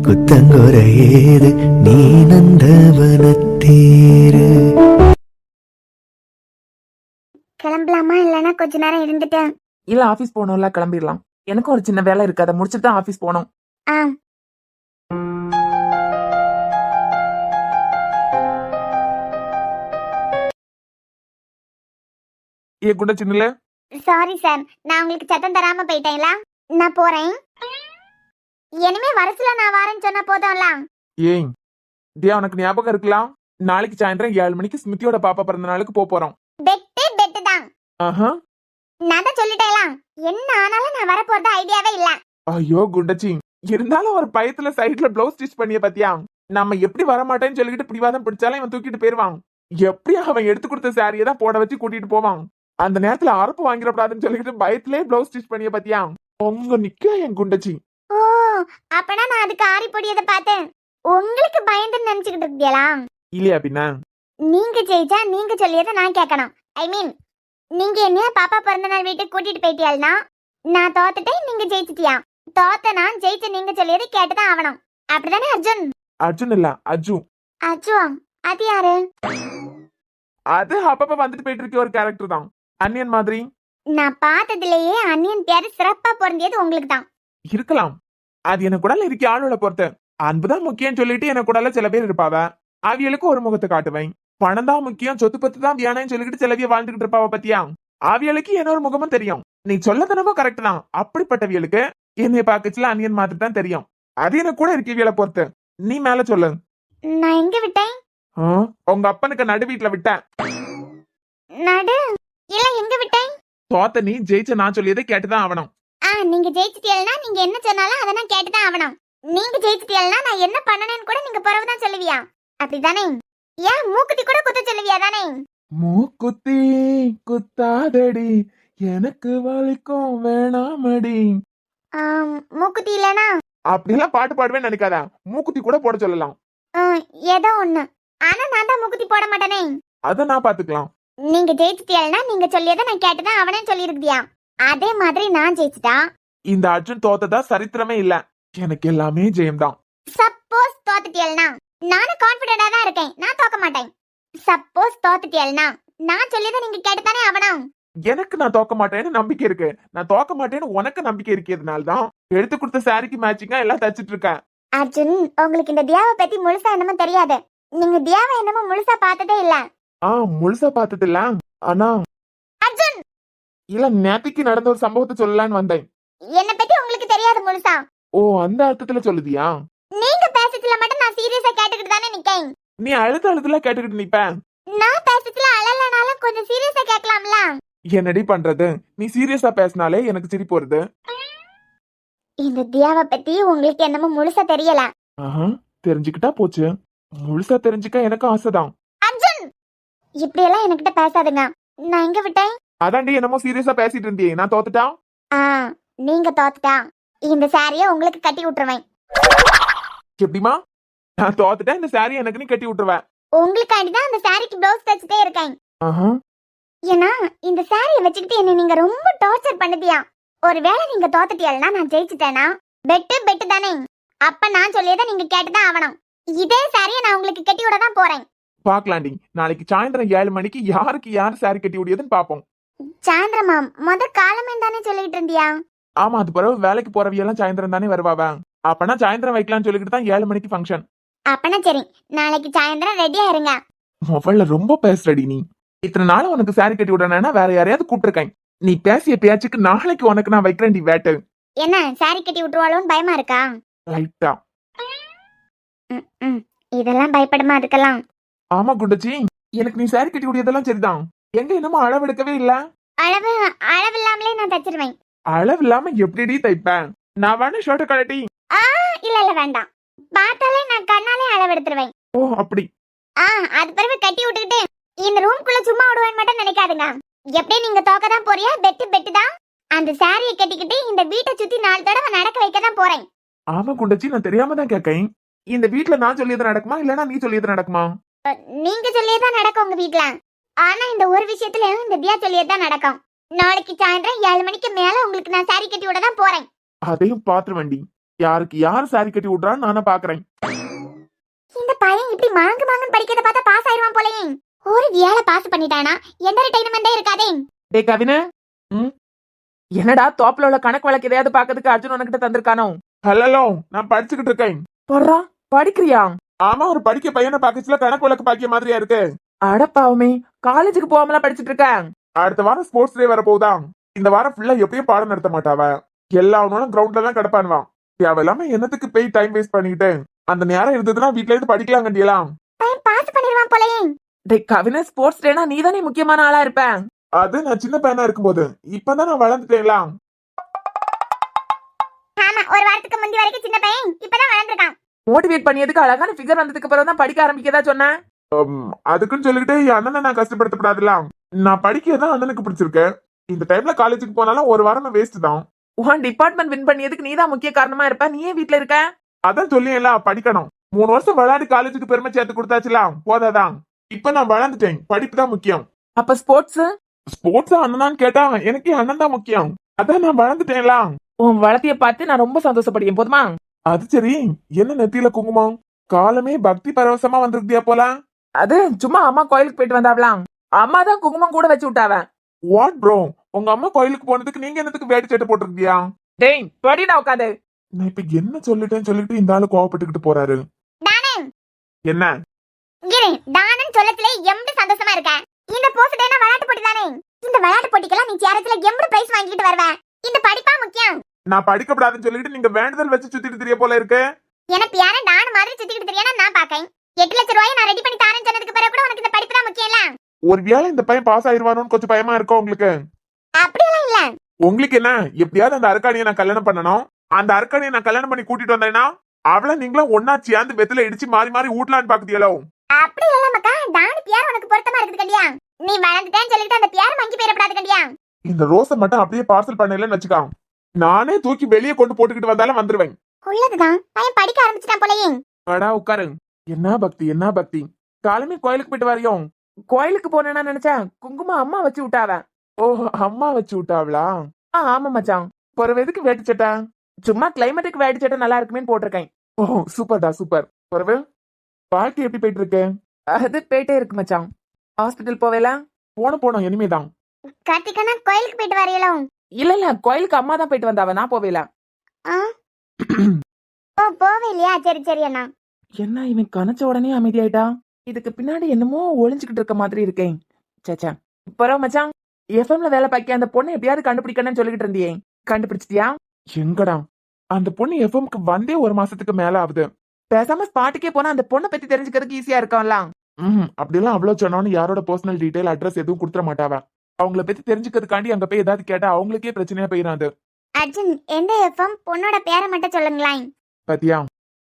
குத்தங்குறை ஏது நீ நந்தவனத்தேரு. கிளம்பலாமா இல்லனா கொஞ்ச நேரம் இருந்துட்டேன்? இல்ல ஆபீஸ் போகணும்ல, கிளம்பிடலாம். எனக்கும் ஒரு சின்ன வேலை இருக்கு, அதை முடிச்சுட்டு தான் ஆபீஸ் போகணும். ஏ குண்ட சின்னல, சாரி சார், நான் உங்களுக்கு சத்தம் தராம போயிட்டேங்களா? நான் போறேன். இனிமே வரசுல நான் வரேன்னு சொன்னா போதும்ல. ஏய் தியா, உனக்கு ஞாபகம் இருக்கலாம்? நாளைக்கு சாயந்தரம் 7 மணிக்கு ஸ்மிதியோட பாப்பா பிறந்த நாளுக்கு போறோம். பெட்டு தான். நான் தான் சொல்லிட்டேங்களா, என்ன ஆனாலும் நான் வர போறது ஐடியாவே இல்ல. ஐயோ குண்டச்சி, இருந்தாலும் ஒரு பயத்துல சைடுல பிளவுஸ் ஸ்டிச் பண்ணிய பாத்தியா? நம்ம எப்படி வர மாட்டேன்னு சொல்லிட்டு பிடிவாதம் பிடிச்சாலும் இவன் தூக்கிட்டு போயிருவான். எப்படியா அவன் எடுத்து கொடுத்த சாரியை தான் போட வச்சு கூட்டிட்டு போவான். அந்த நேரத்துல அரப்பு வாங்கிடக்கூடாதுன்னு சொல்லிட்டு பயத்திலே பிளவுஸ் ஸ்டிச் பண்ணிய பாத்தியா? உங்க நிக்க என் குண்டச்சி. ஓ, அப்பனா நான் அதுக்கு ஆரி பொடியதை பார்த்தேன். உங்களுக்கு பயந்து நினைச்சுக்கிட்டு இருக்கீங்களா? இல்லையா பின்ன? நீங்க ஜெயிச்சா நீங்க சொல்லியதை நான் கேட்கணும். ஐ மீன், நீங்க என்ன பாப்பா பிறந்த நாள் வீட்டுக்கு கூட்டிட்டு போயிட்டியால்னா நான் தோத்துட்டேன், நீங்க ஜெயிச்சிட்டியா? தோத்த நான் ஜெயிச்ச நீங்க சொல்லியதை கேட்டுதான் ஆகணும். அப்படிதானே அர்ஜுன்? அர்ஜுன் இல்ல, அஜு. அஜுவா? அது யாரு? அது அப்பப்ப வந்துட்டு போயிட்டு இருக்க ஒரு கேரக்டர் தான், அன்னியன் மாதிரி. நான் பார்த்ததுலயே அன்னியன் பேரு சிறப்பா பொருந்தியது உங்களுக்கு தான். இருக்கலாம், அது எனக்கு கூட இருக்க ஆளுல பொறுத்து. அன்புதான் முக்கியம் சொல்லிட்டு எனக்கு கூட சில பேர் இருப்பாவ. அவியலுக்கு ஒரு முகத்தை காட்டுவேன். பணம் தான் முக்கியம், சொத்து பத்து தான் வியானன்னு சொல்லிட்டு சிலவிய வாழ்ந்துகிட்டு இருப்பாவ பத்தியா? அவியலுக்கு என்னொரு முகமும் தெரியும். நீ சொல்லதனமோ கரெக்ட் தான். அப்படிப்பட்டவியலுக்கு என்னை பாக்கச்சுல அன்னியன் மாதிரி தான் தெரியும். அது எனக்கு கூட இருக்கவியலை பொறுத்து. நீ மேல சொல்லு. நான் எங்க விட்டேன்? உங்க அப்பனுக்கு நடு வீட்டுல விட்டேன். நடு இல்ல, எங்க விட்டேன்? தோத்த நீ ஜெயிச்ச நான் சொல்லியதை கேட்டுதான் ஆகணும். நீங்க ஜெயிச்சிட்டீங்கன்னா நீங்க என்ன சொன்னாலும் அதை நான் கேட்டுதான் ஆகணும். நீங்க ஜெயிச்சிட்டீங்கன்னா நான் என்ன பண்ணனேன்னு கூட நீங்க பிறகுதான் சொல்லுவியா? அப்படிதானே? ஏன் மூக்குத்தி கூட குத்த சொல்லுவியா தானே? மூக்குத்தி குத்தாதடி எனக்கு வலிக்கும் வேணாமடி. மூக்குத்தி இல்லனா அப்படிலாம் பாட்டு பாடுவேன்னு நினைக்காத. மூக்குத்தி கூட போட சொல்லலாம். ஏதோ ஒண்ணு. ஆனா நான் தான் மூக்குத்தி போட மாட்டேனே. அத நான் பாத்துக்கலாம். நீங்க ஜெயிச்சிட்டீங்கன்னா நீங்க சொல்லியதை நான் கேட்டுதான் அவனே சொல்லிருக்கியா? அதே மாதிரி நான் ஜெயிச்சிட்டா இந்த அர்ஜுன் தோத்ததா சரித்திரமே இல்ல. எனக்கு எல்லாமே ஜெயம்தான். சப்போஸ் தோத்துட்டீங்கன்னா நானும் கான்பிடென்டா தான் இருக்கேன், நான் தோக்க மாட்டேன். சப்போஸ் தோத்துட்டீங்கன்னா நான் சொல்லியதை நீங்க கேட்டுதானே ஆகணும். எனக்கு நான் தோக்க மாட்டேன்னு நம்பிக்கை இருக்கு. நான் தோக்க மாட்டேன்னு உனக்கு நம்பிக்கை இருக்கிறதுனால தான் எடுத்து கொடுத்த சாரிக்கு மேட்சிங்கா எல்லாம் தச்சிட்டு இருக்கேன். அர்ஜுன், உங்களுக்கு இந்த தியாவை பத்தி முழுசா என்னமோ தெரியாது. நீங்க தியாவை என்னமோ முழுசா பார்த்ததே இல்ல. முழுசா பார்த்தது இல்ல. ஆனா அர்ஜுன், இல்ல, நேத்திக்கு நடந்த ஒரு சம்பவத்தை சொல்லலான்னு வந்தேன். என்ன பத்தி உங்களுக்கு தெரியாது முழுசா. ஓ, அந்த அர்த்தத்துல சொல்லுதியா? நீங்க பேசத்துல மட்டும் நான் சீரியஸா கேட்டுக்கிட்டு தானே நிக்கேன். நீ அழுதுல கேட்டுக்கிட்டு நிப்ப. நான் பேசத்துல அழலனாலும் கொஞ்சம் சீரியஸா கேட்கலாம்ல. என்னடி பண்றது? நீ சீரியஸா பேசினாலே எனக்கு சிரிப்பு வருது. இந்த தியாவை பத்தி உங்களுக்கு என்னமோ முழுசா தெரியல. தெரிஞ்சுக்கிட்டா போச்சு. முழுசா தெரிஞ்சுக்க எனக்கு ஆசைதான். அர்ஜுன், இப்படி எல்லாம் என்கிட்ட பேசாதுங்க. நான் எங்க விட்டேன்? அதாண்டி என்னமோ சீரியஸா பேசிட்டு இருந்தியே, நான் தோத்துட்டா? நீங்க தோத்துட்டா இந்த சாரிய உங்களுக்கு கட்டி விட்டுருவேன். எப்படிமா? நான் தோத்துட்டா இந்த சாரி எனக்கு நீ கட்டி விட்டுருவேன். உங்களுக்காண்டிதான் அந்த சாரிக்கு ப்ளவுஸ் தச்சுட்டே இருக்கேன். ஏன்னா இந்த சாரியை வச்சுக்கிட்டு என்ன நீங்க ரொம்ப டார்ச்சர் பண்ணுதியா. ஒருவேளை நீங்க தோத்துட்டியல்னா நான் ஜெயிச்சுட்டேனா பெட்டு தானே. அப்ப நான் சொல்லியதை நீங்க கேட்டுதான் ஆகணும். இதே சாரியை நான் உங்களுக்கு கட்டி விட தான் போறேன். பாக்கலாண்டி, நாளைக்கு சாயந்தரம் 7 மணிக்கு யாருக்கு யார் சாரி கட்டி விடியதுன்னு பாப்போம். சாயந்தரமா? காலமே தானே சொல்லிட்டு இருந்தியா? ஆமா, அது பிறகு வேலைக்கு போறவியெல்லாம் சாயந்தரம் தானே வருவாவ. அப்பனா சாயந்தரம் வைக்கலாம்னு சொல்லிக்கிட்டு தான் 7 மணிக்கு ஃபங்க்ஷன். அப்பனா சரி, நாளைக்கு சாயந்தரம் ரெடியா இருங்க. மொபைல்ல ரொம்ப பேசுறடி நீ. இத்தனை நாள் உனக்கு சாரி கட்டி விடனா வேற யாரையாவது கூப்பிட்டுருக்கேன். நீ பேசிய பேச்சுக்கு நாளைக்கு உனக்கு நான் வைக்கிறேன் வேட்டு. என்ன சாரி கட்டி விட்டுருவாளோன்னு பயமா இருக்கா? லைட்டா. இதெல்லாம் பயப்படுமா அதுக்கெல்லாம்? ஆமா குண்டச்சி, எனக்கு நீ சாரி கட்டி விடியதெல்லாம் சரிதான். எங்க என்னமோ அளவெடுக்கவே இல்ல. அளவில்லாமலே நான் தச்சிருவேன். அளவில்லாம எப்படிடி தைப்பேன்? நான் வேணா ஷர்ட் கழட்டி. இல்ல வேண்டாம். பார்த்தாலே நான் கண்ணாலே அளவெடுத்துருவேன். ஓ அப்படி. அது பிறகு கட்டி விட்டுக்கிட்டு இந்த ரூம்குள்ள சும்மா விடுவேன் மட்டும் நினைக்காதுங்க. எப்படியும் நீங்க தோக்க தான் போறியா? பெட்டு தான். அந்த சாரியை கட்டிக்கிட்டு இந்த வீட்டை சுத்தி 4 தடவை நடக்க வைக்க தான் போறேன். ஆமா குண்டச்சி, நான் தெரியாம தான் கேட்கேன். இந்த வீட்ல நான் சொல்லியது நடக்குமா இல்லனா நீ சொல்லியது நடக்குமா? நீங்க சொல்லியதான் நடக்கும் உங்க வீட்ல. ஆனா இந்த ஒரு விஷயத்துல இந்த தியா சொல்லியதான் நடக்கும். நாளைக்கு சாயந்தரம் 7 மணிக்கு மேல உங்களுக்கு நான் சாரி கட்டி விட தான் போறேன். அதையும் பாத்துருவேண்டி. யாருக்கு யார் சாரி கட்டி விடுறான்னு நானே பாக்குறேன். இந்த பையன் இப்படி மாங்குன்னு படிக்கிறத பார்த்தா பாஸ் ஆயிருவான் போலயே. ஒரு வியாழ பாஸ் பண்ணிட்டானா என்டர்டெயின்மெண்டே இருக்காதே. டே கவினு, என்னடா தோப்புல உள்ள கணக்கு வழக்கு எதையாவது பாக்கிறதுக்கு அர்ஜுன் உனக்கிட்ட தந்திருக்கானோ? ஹலோ, நான் படிச்சுக்கிட்டு இருக்கேன். போடுறா, படிக்கிறியா? ஆமா, ஒரு படிக்க பையனை பாக்கச்சுல கணக்கு வழக்கு பாக்கிய மாதிரியா இருக்கு. அடப்பாவுமே, காலேஜுக்கு போகாமலாம் படிச்சுட்டு இருக்க. அடுத்த வாரம் ஸ்போர்ட்ஸ் டே வர போகுதான். இந்த வாரம் ஃபுல்லா எப்பயும் பாடம் நடத்த மாட்டாவ. எல்லாவனும் கிரவுண்ட்ல தான் கிடப்பானுவான். தேவையில்லாம என்னத்துக்கு போய் டைம் வேஸ்ட் பண்ணிக்கிட்டு அந்த நேரம் இருந்ததுன்னா வீட்ல இருந்து படிக்கலாம் கண்டியலாம். பையன் பாஸ் பண்ணிடுவான் போலயே. டே கவினு, ஸ்போர்ட்ஸ் டேனா நீ தானே முக்கியமான ஆளா இருப்ப. அது நான் சின்ன பையனா இருக்கும்போது. இப்பதான் நான் வளர்ந்துட்டேங்களா. ஆமா, ஒரு வாரத்துக்கு முந்தி வரைக்கும் சின்ன பையன், இப்பதான் வளர்ந்துட்டான். மோட்டிவேட் பண்ணியதுக்கு அழகான ஃபிகர் வந்ததுக்கு பிறகு தான் படிக்க ஆரம்பிக்கதா சொன்னேன். அதுக்குன்னு சொல்லிக்கிட்டு என் அண்ணனை நான் கஷ்டப்படுத்தப்படாதுலாம். நான் படிக்கிறதான் அண்ணனுக்கு பிடிச்சிருக்கு. இந்த டைம்ல காலேஜுக்கு போனாலும் ஒரு வாரம் வேஸ்ட் தான். உன் டிபார்ட்மெண்ட் வின் பண்ணியதுக்கு நீ தான் முக்கிய காரணமா இருப்ப. நீ ஏன் வீட்ல இருக்க? அதான் சொல்லியல, படிக்கணும். 3 வருஷம் விளையாடி காலேஜுக்கு பெருமை சேர்த்து கொடுத்தாச்சுலாம், போதாதான். இப்ப நான் வளர்ந்துட்டேன், படிப்பு தான் முக்கியம். அப்ப ஸ்போர்ட்ஸ் அண்ணனான்னு கேட்டா எனக்கு அண்ணன் தான் முக்கியம். அதான் நான் வளர்ந்துட்டேன்லாம். உன் வளர்த்திய பார்த்து நான் ரொம்ப சந்தோஷப்படுவேன். போதுமா? அது சரி, என்ன நெத்தியில குங்குமம்? காலமே பக்தி பரவசமா வந்திருக்கியா போல. அது சும்மா அம்மா கோயிலுக்கு போயிட்டு வந்தாவலாம். அம்மா தான் குங்குமம் கூட வச்சு விட்டாவ. வாட் ப்ரோ, உங்க அம்மா கோயிலுக்கு போனதுக்கு நீங்க என்னத்துக்கு வேட்டி சட்டை போட்டிருக்கியா? டேய் படிடா உட்காந்து. நான் இப்ப என்ன சொல்லிட்டேன்னு சொல்லிட்டு இந்த ஆளு கோவப்பட்டுக்கிட்டு போறாரு. என்ன தானன் சொல்லத்துல எம்படி சந்தோஷமா இருக்க? இந்த போஸ்ட் டேனா விளையாட்டு போட்டி தானே. இந்த விளையாட்டு போட்டிக்கெல்லாம் நீ சேரத்துல எம்படி பிரைஸ் வாங்கிட்டு வருவ? இந்த படிப்பா முக்கியம். நான் படிக்கப்படாதுன்னு சொல்லிட்டு நீங்க வேண்டுதல் வச்சு சுத்திட்டு தெரிய போல இருக்கு. எனக்கு யாரும் டான் மாதிரி சுத்திட்டு தெரியனா நான் பாக்கேன். 8 லட்சம் ரூபாயை நான் ரெடி பண்ணி தாரேன்னு சொன்னதுக்கு பிறகு கூட உனக்கு இந்த படிப்பு தான் முக்கியம் இல்ல? ஒருவேளை இந்த பையன் பாஸ் ஆயிருவானோன்னு கொஞ்சம் பயமா இருக்கா உங்களுக்கு? அப்படியெல்லாம் இல்ல. உங்களுக்கு என்ன, எப்படியாவது அந்த அரக்காணியை நான் கல்யாணம் பண்ணணும். அந்த அரக்காணியை நான் கல்யாணம் பண்ணி கூட்டிட்டு வந்தேன்னா அவளை நீங்களும் ஒன்னா சேர்ந்து வெத்துல இடிச்சு மாறி மாறி ஊட்டலான்னு பாக்குதியலோ? அப்படி இல்ல மக்கா, டான் பியார் உனக்கு பொருத்தமா இருக்குது கண்டியா. நீ வளர்ந்துட்டேன்னு சொல்லிட்டு அந்த பியார் மங்கி பேரப்படாது கண்டியா. இந்த ரோஸை மட்டும் அப்படியே பார்சல் பண்ணலன்னு வச்சுக்கா, நானே தூக்கி வெளியே கொண்டு போட்டுக்கிட்டு வந்தாலும் வந்துருவேன். உள்ளதுதான், பையன் படிக்க ஆரம்பிச்சிட்டான் போலயே. அடா உட்காரு. என்ன பக்தி, என்ன பக்தி. காலமே கோயிலுக்கு போயிட்டு வரையும். கோயிலுக்கு போனேன்னா நினைச்சேன் குங்குமம் அம்மா வச்சு விட்டாவ. ஓ, அம்மா வச்சு விட்டாவளா? ஆமா மச்சான். பிறகு எதுக்கு வேட்டி சட்டை? சும்மா கிளைமேட்டுக்கு வேட்டி சட்டை நல்லா இருக்குமேன்னு போட்டிருக்கேன். ஓ சூப்பர்டா சூப்பர். பிறகு வாழ்க்கை எப்படி போயிட்டு இருக்கு? அது போயிட்டே இருக்கு மச்சான். ஹாஸ்பிட்டல் போவேல? போனோம் இனிமேதான். கார்த்திகனா கோயிலுக்கு போயிட்டு வரீங்களோ? இல்ல கோயிலுக்கு அம்மா தான் போயிட்டு வந்தாவ, நான் போவேல. ஓ போவே இல்லையா? சரி சரி அண்ணா. என்ன இவன் கணச்ச உடனே அமைதியாயிட்டா? இதுக்கு பின்னாடி என்னமோ ஒளிஞ்சுக்கிட்டு இருக்க மாதிரி இருக்கேன். சேச்சா இப்பறம் மச்சான், எஃப்எம்ல வேலை பார்க்க அந்த பொண்ணை எப்படியாவது கண்டுபிடிக்கணும்னு சொல்லிட்டு இருந்தியே, கண்டுபிடிச்சிட்டியா? எங்கடா அந்த பொண்ணு எஃப்எம்க்கு வந்தே 1 மாசத்துக்கு மேல ஆகுது. பேசாம ஸ்பாட்டுக்கே போனா அந்த பொண்ணை பத்தி தெரிஞ்சுக்கிறதுக்கு ஈஸியா இருக்கும்ல. அப்படிலாம் அவ்வளவு சொன்னாலும் யாரோட பர்சனல் டீடைல் அட்ரஸ் எதுவும் கொடுத்துட மாட்டாவ. அவங்கள பத்தி தெரிஞ்சுக்கிறதுக்காண்டி அங்க போய் ஏதாவது கேட்டா அவங்களுக்கே பிரச்சனையா போயிடாது. அர்ஜுன், எந்த எஃப்எம்? பொண்ணோட பேரை மட்டும் சொல்லுங்களேன். பாத்தியா,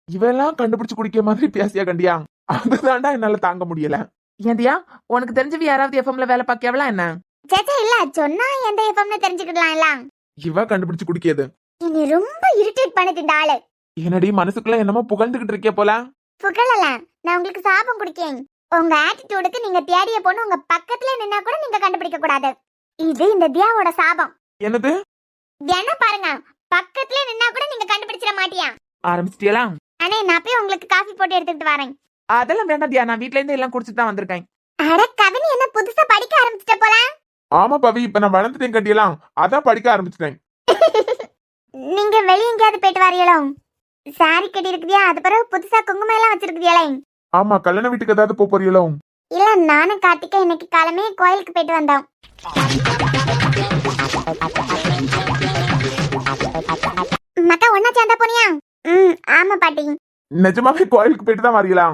இவெல்லாம் கண்டுபிடிச்சு குடிக்க மாதிரி பேசியா கண்டியா? அதுதான்டா என்னால தாங்க முடியல. ஏந்தியா, உனக்கு தெரிஞ்சவி யாராவது எஃப்எம்ல வேலை பார்க்கவளா என்ன? சேச்சா இல்ல, சொன்னா எந்த எஃப்எம்னு தெரிஞ்சுக்கலாம் இல்ல. இவ கண்டுபிடிச்சு குடிக்கியது என்னை ரொம்ப இரிட்டேட் பண்ணுது இந்த ஆளு. என்னடி மனசுக்குள்ள என்னமோ புகழ்ந்துகிட்டு இருக்கே போல. புகழல, நான் உங்களுக்கு சாபம் குடிக்கேன். உங்க ஆட்டிடியூடுக்கு நீங்க தேடிய பொண்ணு உங்க பக்கத்துல நின்னா கூட நீங்க கண்டுபிடிக்க கூடாது. இது இந்த தியாவோட சாபம். என்னது? என்ன பாருங்க, பக்கத்துல நின்னா கூட நீங்க கண்டுபிடிச்சிட மாட்டியா? ஆரம்பிச்சிட்டியலா? அண்ணே, நான் போய் உங்களுக்கு காஃபி போட்டு எடுத்துட்டு வரேன். அதெல்லாம் வேண்டாம் தியா, நான் வீட்ல இருந்து எல்லாம் குடிச்சிட்டு தான் வந்திருக்கேன். அட கவினி, என்ன புதுசா படிக்க ஆரம்பிச்சிட்ட போல. ஆமா பவி, இப்ப நான் வளர்ந்துட்டேன் கண்டியெல்லாம், அதான் படிக்க ஆரம்பிச்சிட்டேன். நீங்க வெளிய எங்கேயாவது போயிட்டு வரீங்களோ? சாரி கட்டி இருக்குதியா, அது பிறகு புதுசா குங்குமம் எல்லாம் வச்சிருக்குதியாலே? ஆமா, கல்யாண வீட்டுக்கு ஏதாவது போறீங்களோ? இல்ல, நானும் கார்த்திகா இன்னைக்கு காலமே கோயிலுக்கு போயிட்டு வந்தோம். மத்த ஒன்னா சேர்ந்தா போனியா? ஆமா பாட்டி. நிஜமாவே கோயிலுக்கு போயிட்டு தான் வரீங்களா?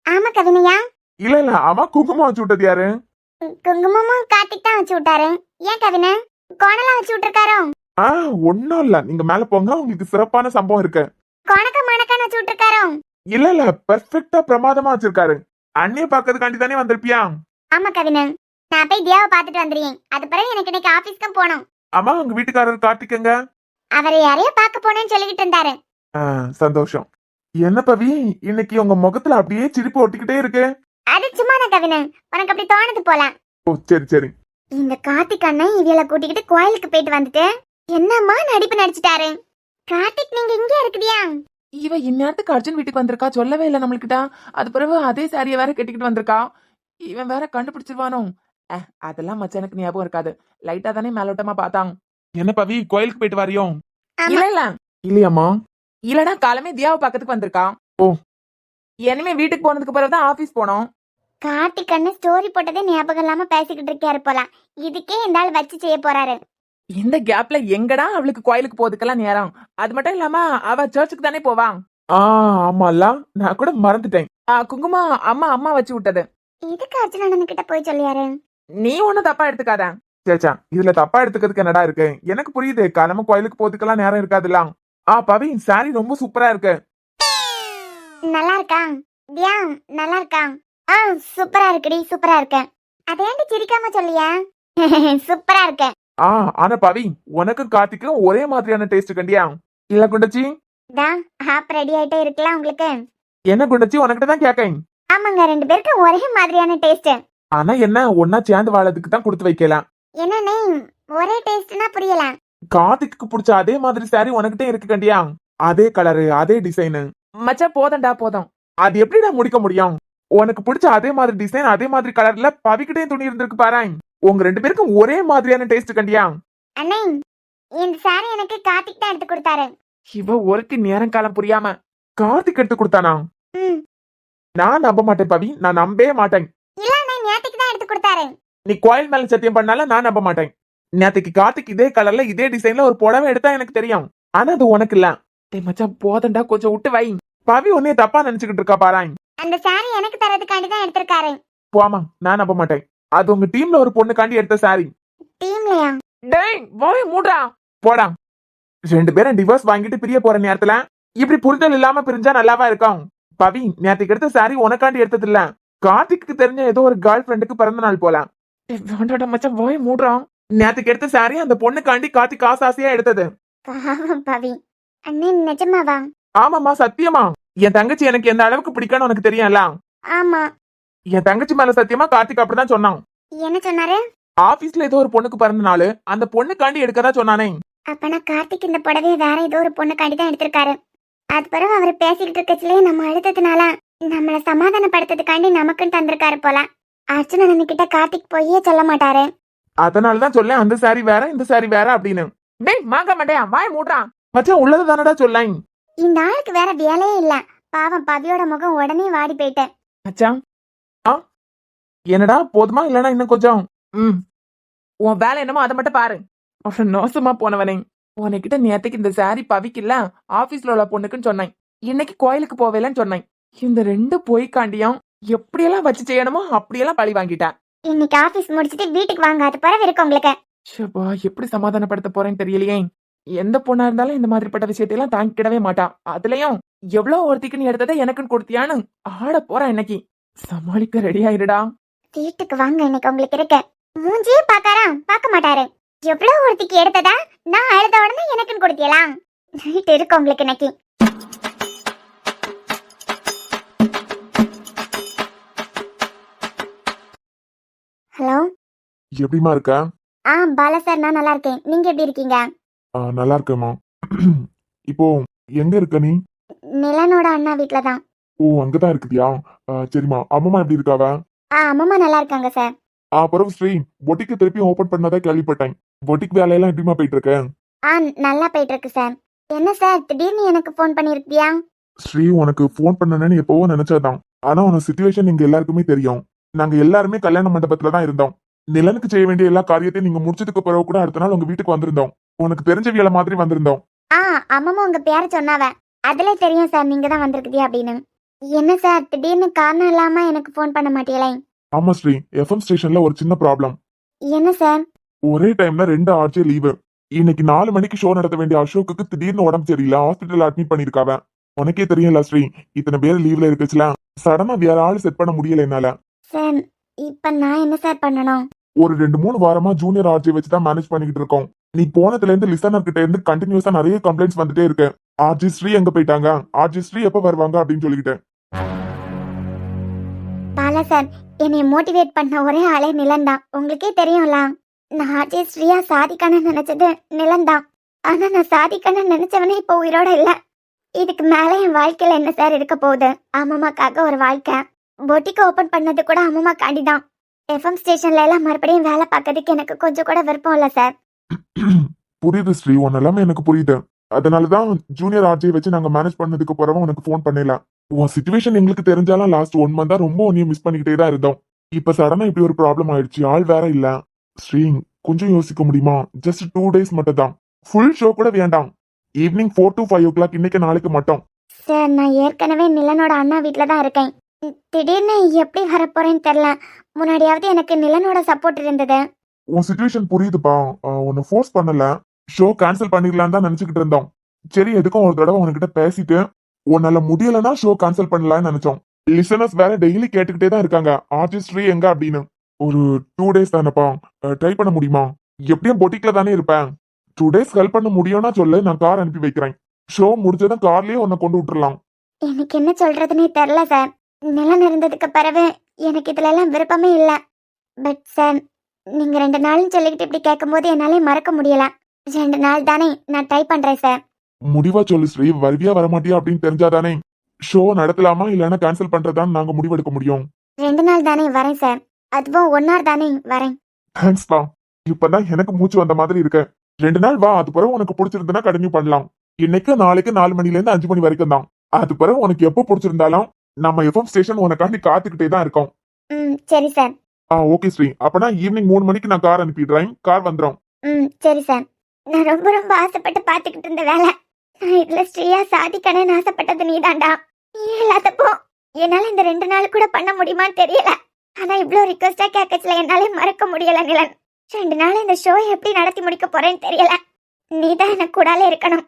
ஆமா கவினையா. இல்ல இல்ல, ஆமா குங்குமம் வச்சு விட்டது யாரு? குங்குமமும் கார்த்திக் தான் வச்சு விட்டாரு. ஏன் கவினை, கோணலாம் வச்சு விட்டுருக்காரோ? ஒன்னும் இல்ல, நீங்க மேல போங்க, உங்களுக்கு சிறப்பான சம்பவம் இருக்கு. கோணக்க மணக்கான வச்சு விட்டுருக்காரோ? இல்ல இல்ல, பெர்ஃபெக்ட்டா பிரமாதமா வச்சிருக்காரு. அண்ணிய பாக்கிறதுக்காண்டி தானே வந்திருப்பியா? ஆமா கவினை, நான் போய் தியாவை பாத்துட்டு வந்துறேன். அது பிறகு எனக்கு இன்னைக்கு ஆபீஸ்க்கு போகணும். ஆமா, உங்க வீட்டுக்காரர் கார்த்திகங்க அவரை யாரையோ பார்க்க போனேன்னு சொல்லிக்கிட்டு இருந்தாரு. சந்தோஷம். என்ன பவி, இன்னைக்கு உங்க முகத்துல அப்படியே சிரிப்பு ஒட்டிக்கிட்டே இருக்கு. அது சும்மா தான் கவினை, உனக்கு அப்படி தோணுது போல. ஓ சரி சரி. இந்த கார்த்திக் அண்ணன் இவளை கூட்டிக்கிட்டு கோயிலுக்கு போயிட்டு வந்துட்டு என்னம்மா நடிப்பு நடிச்சிட்டாரு. கார்த்திக், நீங்க இங்கே இருக்குதியா? இவ இந்நேரத்துக்கு அர்ஜுன் வீட்டுக்கு வந்திருக்கா, சொல்லவே இல்லை நம்மளுக்கிட்ட. அது பிறகு அதே சாரியை வேற கட்டிக்கிட்டு வந்திருக்கா. இவன் வேற கண்டுபிடிச்சிருவானோ? அதெல்லாம் மச்சானுக்கு ஞாபகம் இருக்காது, லைட்டா தானே மேலோட்டமா பார்த்தான். என்ன பவி, கோயிலுக்கு போயிட்டு வரையோ? இல்ல இல்ல இல்லையாமா? இல்லடா, காலமே தியாவை பக்கத்துக்கு வந்திருக்கா. ஓ. இனிமே வீட்டுக்கு போனதுக்கு பிறகுதான் ஆபீஸ் போனோம். கார்த்திக் அண்ணன் ஸ்டோரி போட்டதே ஞாபகம் இல்லாம பேசிக்கிட்டு இருக்காரு போல. இதுக்கே இந்த ஆள் வச்சு செய்ய போறாரு. இந்த கேப்ல எங்கடா அவளுக்கு கோயிலுக்கு போறதுக்கெல்லாம் நேரம்? அது மட்டும் இல்லாம அவ சர்ச்சுக்கு தானே போவான். ஆமால, நான் கூட மறந்துட்டேன். குங்குமம் அம்மா வச்சு விட்டது. இதுக்கு அர்ஜுன் அண்ணன் கிட்ட போய் சொல்லியாரு. நீ ஒண்ணும் தப்பா எடுத்துக்காத. சேச்சா, இதுல தப்பா எடுத்துக்கிறதுக்கு என்னடா இருக்கு? எனக்கு புரியுது, கிளம்ப கோயிலுக்கு போறதுக்கெல்லாம் நேரம் இருக்காதுல்ல. பவி, சாரி ரொம்ப சூப்பரா இருக்கு. நல்லா இருக்கா தியா? நல்லா இருக்கா? சூப்பரா இருக்குடி, சூப்பரா இருக்க. அதேண்டி சிரிக்காம சொல்லியா? சூப்பரா இருக்க. ஆனா பவி, உனக்கு கார்த்திக்கும் ஒரே மாதிரியான டேஸ்ட் கண்டியா? இல்ல குண்டச்சி? ஹாப் ரெடி ஆயிட்டே இருக்கலாம் உங்களுக்கு. என்ன குண்டச்சி, உனக்கிட்ட தான் கேக்கேன். ஆமாங்க, 2 பேருக்கும் ஒரே மாதிரியான டேஸ்ட். ஆனா என்ன, ஒன்னா சேர்ந்து வாழறதுக்கு தான் கொடுத்து வைக்கலாம். என்னண்ணே, ஒரே டேஸ்ட்னா புரியல. கார்த்திக்கு பிடிச்ச அதே மாதிரி சாரி உனக்கிட்டே இருக்கு கண்டியா? அதே கலரு, அதே டிசைனு. மச்சா போதண்டா போதும். அது எப்படிடா முடிக்க முடியும்? உனக்கு பிடிச்ச அதே மாதிரி டிசைன், அதே மாதிரி கலர்ல பவிக்கிட்டே துணி இருந்திருக்கு பாரு. உங்க 2 பேருக்கும் ஒரே மாதிரியான டேஸ்ட் கண்டியா? அண்ணே, இந்த சாரி எனக்கு கார்த்திக் தான் எடுத்து கொடுத்தாரு. இவ ஒருக்கு நேரம் காலம் புரியாம கார்த்திக் எடுத்து கொடுத்தானா? நான் நம்ப மாட்டேன் பவி, நான் நம்பவே மாட்டேன். இல்ல அண்ணே, நேத்துக்கு தான் எடுத்து கொடுத்தாரு. நீ கோயில் மேல சத்தியம் பண்ணால நான் நம்ப மாட்டேன். நேத்துக்கு கார்த்திக் இதே கலர்ல இதே டிசைன்ல ஒரு புடவை எடுத்தா எனக்கு தெரியும். ஆனா அது உனக்கு இல்ல. மச்சான் போதண்டா, கொஞ்சம் விட்டு வை. பவி உன்னைய தப்பா நினைச்சுக்கிட்டு இருக்கா பாரு. அந்த சாரி எனக்கு தரதுக்காண்டி தான் எடுத்திருக்காரு. போமா, நான் நம்ப மாட்டேன். அது உங்க டீம்ல ஒரு பொண்ணுக்காண்டி எடுத்த சாரி. டீம்லயா? டேய் வாய் மூடா. போடா. 2 பேரும் டிவோர்ஸ் வாங்கிட்டு பிரிய போற நேரத்துல இப்படி புரிதல் இல்லாம பிரிஞ்சா நல்லாவா இருக்கும்? பவி, நேத்துக்கு எடுத்த சாரி உனக்காண்டி எடுத்தது இல்ல, கார்த்திக்கு தெரிஞ்ச ஏதோ ஒரு கேர்ள் ஃப்ரெண்டுக்கு பிறந்த நாள் போல. வேண்டாடா மச்சான், வாய் மூடுறான். நேத்துக்கு எடுத்த சாரி அந்த பொண்ணுக்காண்டி கார்த்திக் ஆசாசியா எடுத்தது. பாவம் பவி. அண்ணே, நிஜமாவா? ஆமாமா, சத்தியமா. என் தங்கச்சி எனக்கு எந்த அளவுக்கு பிடிக்கும்னு உனக்கு தெரியும்ல? ஆமா. என் தங்கச்சி மேல சத்தியமா கார்த்திக் அப்படிதான் சொன்னான். என்ன சொன்னாரு? ஆபீஸ்ல ஏதோ ஒரு பொண்ணுக்கு பிறந்த நாள், அந்த பொண்ணுக்காண்டி எடுக்கதா சொன்னானே. அப்பனா கார்த்திக் இந்த புடவைய வேற ஏதோ ஒரு பொண்ணுக்காண்டி தான் எடுத்திருக்காரு. அது பிறகு அவர் பேசிக்கிட்டு இருக்கச்சுலயே நம்ம அழுத்ததுனால நம்மள சமாதானப்படுத்துறதுக்காண்டி நமக்குன்னு தந்திருக்காரு போல. அர்ஜுன் அண்ணன் கிட்ட கார்த்திக் போயே சொல்ல மாட்டாரு. அதனாலதான் சொல்ல, அந்த சாரி வேற இந்த சாரி வேற அப்படின்னு. டேய் மாங்க மாட்டேன், வாய் மூடுறான். மச்சான் உள்ளது தானடா சொல்லேன். இந்த ஆளுக்கு வேற வேலையே இல்ல. பாவம் பவியோட முகம் உடனே வாடி போயிட்டேன். மச்சான் ஆ என்னடா போதுமா இல்லனா இன்னும் கொஞ்சம் ம் உன் வேலை என்னமோ அதை மட்டும் பாரு. அவன் மோசமா போனவனே. உனக்கிட்ட நேத்துக்கு இந்த சாரி பவிக்கல ஆபீஸ்ல உள்ள பொண்ணுக்குன்னு சொன்னேன். இன்னைக்கு கோயிலுக்கு போவேலன்னு சொன்னேன். இந்த ரெண்டு பொய்க்காண்டியும் எப்படியெல்லாம் வச்சு செய்யணுமோ அப்படியெல்லாம் பழி வாங்கிட்டேன். இன்னைக்கு ஆபீஸ் முடிச்சிட்டு வீட்டுக்கு வாங்க, அது பரவ இருக்கு உங்களுக்கு. ஷப்பா எப்படி சமாதானப்படுத்த போறேன்னு தெரியலையே. எந்த பொண்ணா இருந்தாலும் இந்த மாதிரிப்பட்ட விஷயத்தையெல்லாம் தாங்கிக்கிடவே மாட்டா. அதுலயும் எவ்வளவு ஒருத்திக்கு நீ எடுத்ததை எனக்குன்னு கொடுத்தியான்னு ஆட போறான் இன்னைக்கு. சமாளிக்க ரெடி ஆயிருடா. வீட்டுக்கு வாங்க, இன்னைக்கு உங்களுக்கு இருக்கு. மூஞ்சியே பாக்காரா? பார்க்க மாட்டாரு. எவ்வளவு ஒருத்திக்கு எடுத்ததா நான் அழுத உடனே எனக்குன்னு கொடுத்தியலாம். நைட் இருக்கு உங்களுக்கு இன்னைக்கு. ஹலோ. எப்படிமா இருக்க? பாலா சார், நான் நல்லா இருக்கேன். நீங்க எப்படி இருக்கீங்க? நல்லா இருக்கேம்மா. இப்போ எங்க இருக்க நீ? நிலனோட அண்ணா வீட்ல தான். ஓ, அங்கதான் இருக்குதியா? சரிம்மா. அம்மா எப்படி இருக்காவ? அம்மா நல்லா இருக்காங்க சார். அப்புறம் ஸ்ரீ, பொட்டிக்கு திருப்பி ஓபன் பண்ணாதா கேள்விப்பட்டேன். பொட்டிக் வேலையெல்லாம் எப்படிமா போயிட்டு இருக்க? நல்லா போயிட்டு இருக்கு சார். என்ன சார் திடீர்னு எனக்கு ஃபோன் பண்ணிருக்கியா? ஸ்ரீ, உனக்கு ஃபோன் பண்ணணும்னு எப்பவோ நினைச்சதான். ஆனா உனக்கு சிச்சுவேஷன் எங்க எல்லாருக்குமே தெரியும். நாங்க எல்லாருமே கல்யாண மண்டபத்துல தான் இருந்தோம். நிலனுக்கு செய்ய வேண்டிய எல்லா காரியத்தையும் நீங்க முடிச்சதுக்கு பிறகு கூட அடுத்த நாள் உங்க வீட்டுக்கு வந்திருந்தோம். உனக்கு தெரிஞ்ச வேலை மாதிரி வந்திருந்தோம். அம்மா உங்க பேர சொன்னாவ. அதுல தெரியும் சார் நீங்க தான் வந்திருக்குதியா அப்படின்னு. என்ன சார் திடீர்னு காரணம் இல்லாம எனக்கு ஃபோன் பண்ண மாட்டீங்களே? ஆமா ஸ்ரீ, எஃப்எம் ஸ்டேஷன்ல ஒரு சின்ன ப்ராப்ளம். என்ன சார்? ஒரே டைம்ல 2 ஆர்ஜே லீவு. இன்னைக்கு 4 மணிக்கு ஷோ நடத்த வேண்டிய அசோக்குக்கு திடீர்னு உடம்பு சரியில்லை, ஹாஸ்பிட்டல் அட்மிட் பண்ணிருக்காவ. உனக்கே தெரியும்ல ஸ்ரீ, இத்தனை பேர் லீவ்ல இருக்குச்சுல, சடனா வேற ஆள் செட் பண்ண முடியல என்னால. சார் இப்ப நான் என்ன சார் பண்ணணும்? ஒரு 2-3 வாரமா ஜூனியர் ஆர்ஜே வச்சு தான் மேனேஜ் பண்ணிக்கிட்டு இருக்கோம். நீ போனதுல இருந்து லிசனர் கிட்ட இருந்து கண்டினியூஸா நிறைய கம்ப்ளைண்ட்ஸ் வந்துட்டே இருக்கு. ஆர்ஜி ஸ்ரீ எங்க போயிட்டாங்க, ஆர்ஜி ஸ்ரீ எப்ப வருவாங்க அப்படின்னு சொல்லிக்கிட்டேன். பாலா சார், என்னை மோட்டிவேட் பண்ண ஒரே ஆளே நிலன் தான். உங்களுக்கே தெரியும்ல, நான் ஆர்ஜே ஸ்ரீயா சாதிக்கணும்னு நினைச்சது நிலன் தான். ஆனா நான் சாதிக்கணும்னு நினைச்சவனே இப்போ உயிரோட இல்ல. இதுக்கு மேல என் வாழ்க்கையில என்ன சார் இருக்க போகுது? அம்மாக்காக ஒரு வாழ்க்கை. பொட்டிக்கு ஓபன் பண்ணது கூட அம்மாக்காண்டி தான். எஃப்எம் ஸ்டேஷன்ல எல்லாம் மறுபடியும் வேலை பார்க்கறதுக்கு எனக்கு கொஞ்சம் கூட விருப்பம் இல்ல சார். புரியுது ஸ்ரீ, உன் எல்லாமே எனக்கு புரியுது. அதனாலதான் ஜூனியர் ஆர்ஜே வச்சு நாங்க மேனேஜ் பண்ணதுக்கு பிறகு உனக்கு ஃபோன் பண்ணல. உன் சிச்சுவேஷன் எங்களுக்கு தெரிஞ்சாலும் லாஸ்ட் 1 மந்த் தான் ரொம்ப உன்னையும் மிஸ் பண்ணிக்கிட்டே தான் இருந்தோம். இப்ப சடனா இப்படி ஒரு ப்ராப்ளம் ஆயிடுச்சு, ஆள் வேற இல்ல. ஸ்ரீ, கொஞ்சம் யோசிக்க முடியுமா? ஜஸ்ட் 2 டேஸ் மட்டும் தான், ஃபுல் ஷோ கூட வேண்டாம். ஈவினிங் 4 to 5 o'clock இன்னைக்கு நாளைக்கு மட்டும். சார் நான் ஏற்கனவே நிலனோட அண்ணா வீட்ல தான் இருக்கேன். திடீர்னு எப்படி வரப்போறேன்னு தெரியல. முன்னாடியாவது எனக்கு நிலனோட சப்போர்ட் இருந்தது. உன் சிச்சுவேஷன் புரியுதுப்பா. உன்னை ஃபோர்ஸ் பண்ணல, ஷோ கேன்சல் பண்ணிடலான்னு தான் நினைச்சுக்கிட்டு இருந்தோம். சரி, எதுக்கும் ஒரு தடவை உனக்கிட்ட பேசிட்டு உன்னால முடியலன்னா ஷோ கேன்சல் பண்ணலாம்னு நினைச்சோம். லிசனர்ஸ் வேற டெய்லி கேட்டுக்கிட்டே தான் இருக்காங்க, ஆர்டிஸ்ட்ரி எங்க அப்படின்னு. ஒரு 2 டேஸ் தானப்பா, ட்ரை பண்ண முடியுமா? எப்படியும் பொட்டிக்ல தானே இருப்பேன். 2 டேஸ் ஹெல்ப் பண்ண முடியும்னா சொல்லு, நான் கார் அனுப்பி வைக்கிறேன். ஷோ முடிஞ்சதும் கார்லயே உன்னை கொண்டு விட்டுறலாம். எனக்கு என்ன சொல்றதுன்னே தெரியல சார். நிலம் இருந்ததுக்கு பிறகு எனக்கு இதுல எல்லாம் விருப்பமே இல்ல. பட் சார், நீங்க 2 நாள்னு சொல்லிக்கிட்டு இப்படி கேட்கும்போது என்னாலே மறக்க முடியல. 2 நாள் தானே, நான் ட்ரை பண்றேன் சார். முடிவா சொல்லு ஸ்ரீ, வருவியா வரமாட்டியா அப்படின்னு தெரிஞ்சாதானே ஷோ நடத்தலாமா இல்லைன்னா கேன்சல் பண்றதான்னு நாங்க முடிவெடுக்க முடியும். 2 நாள் தானே, வரேன் சார். அதுவும் 1 hour தானே, வரேன். தேங்க்ஸ்பா, இப்பதான் எனக்கு மூச்சு வந்த மாதிரி இருக்கு. 2 நாள் வா, அது பிறகு உனக்கு பிடிச்சிருந்தா கண்டினியூ பண்ணலாம். இன்னைக்கு நாளைக்கு 4 மணில இருந்து 5 மணி வரைக்கும் தான். அது பிறகு உனக்கு எப்போ பிடிச்சிருந்தாலும் நம்ம எஃப்எம் ஸ்டேஷன் உனக்காண்டி காத்துக்கிட்டே தான் இருக்கோம். சரி சார். ஓகே ஸ்ரீ, அப்பனா ஈவினிங் 3 மணிக்கு நான் கார் அனுப்பிடுறேன், கார் வந்துடும். சரி சார். நான் ரொம்ப ரொம்ப ஆசைப்பட்டு பாத்துக்கிட்டு இருந்த வேலை, நான் இதுல ஸ்ரீயா சாதிக்கணும்னு ஆசைப்பட்டது நீதாண்டா. நீ இல்லாதப்போ என்னால இந்த 2 நாள் கூட பண்ண முடியுமான்னு தெரியல. ஆனா இவ்வளவு ரிக்வெஸ்டா கேட்கச்சுல என்னாலே மறக்க முடியல நிலன். 2 நாள் இந்த ஷோ எப்படி நடத்தி முடிக்க போறேன்னு தெரியல. நீதான் எனக்கு கூடாலே இருக்கணும்.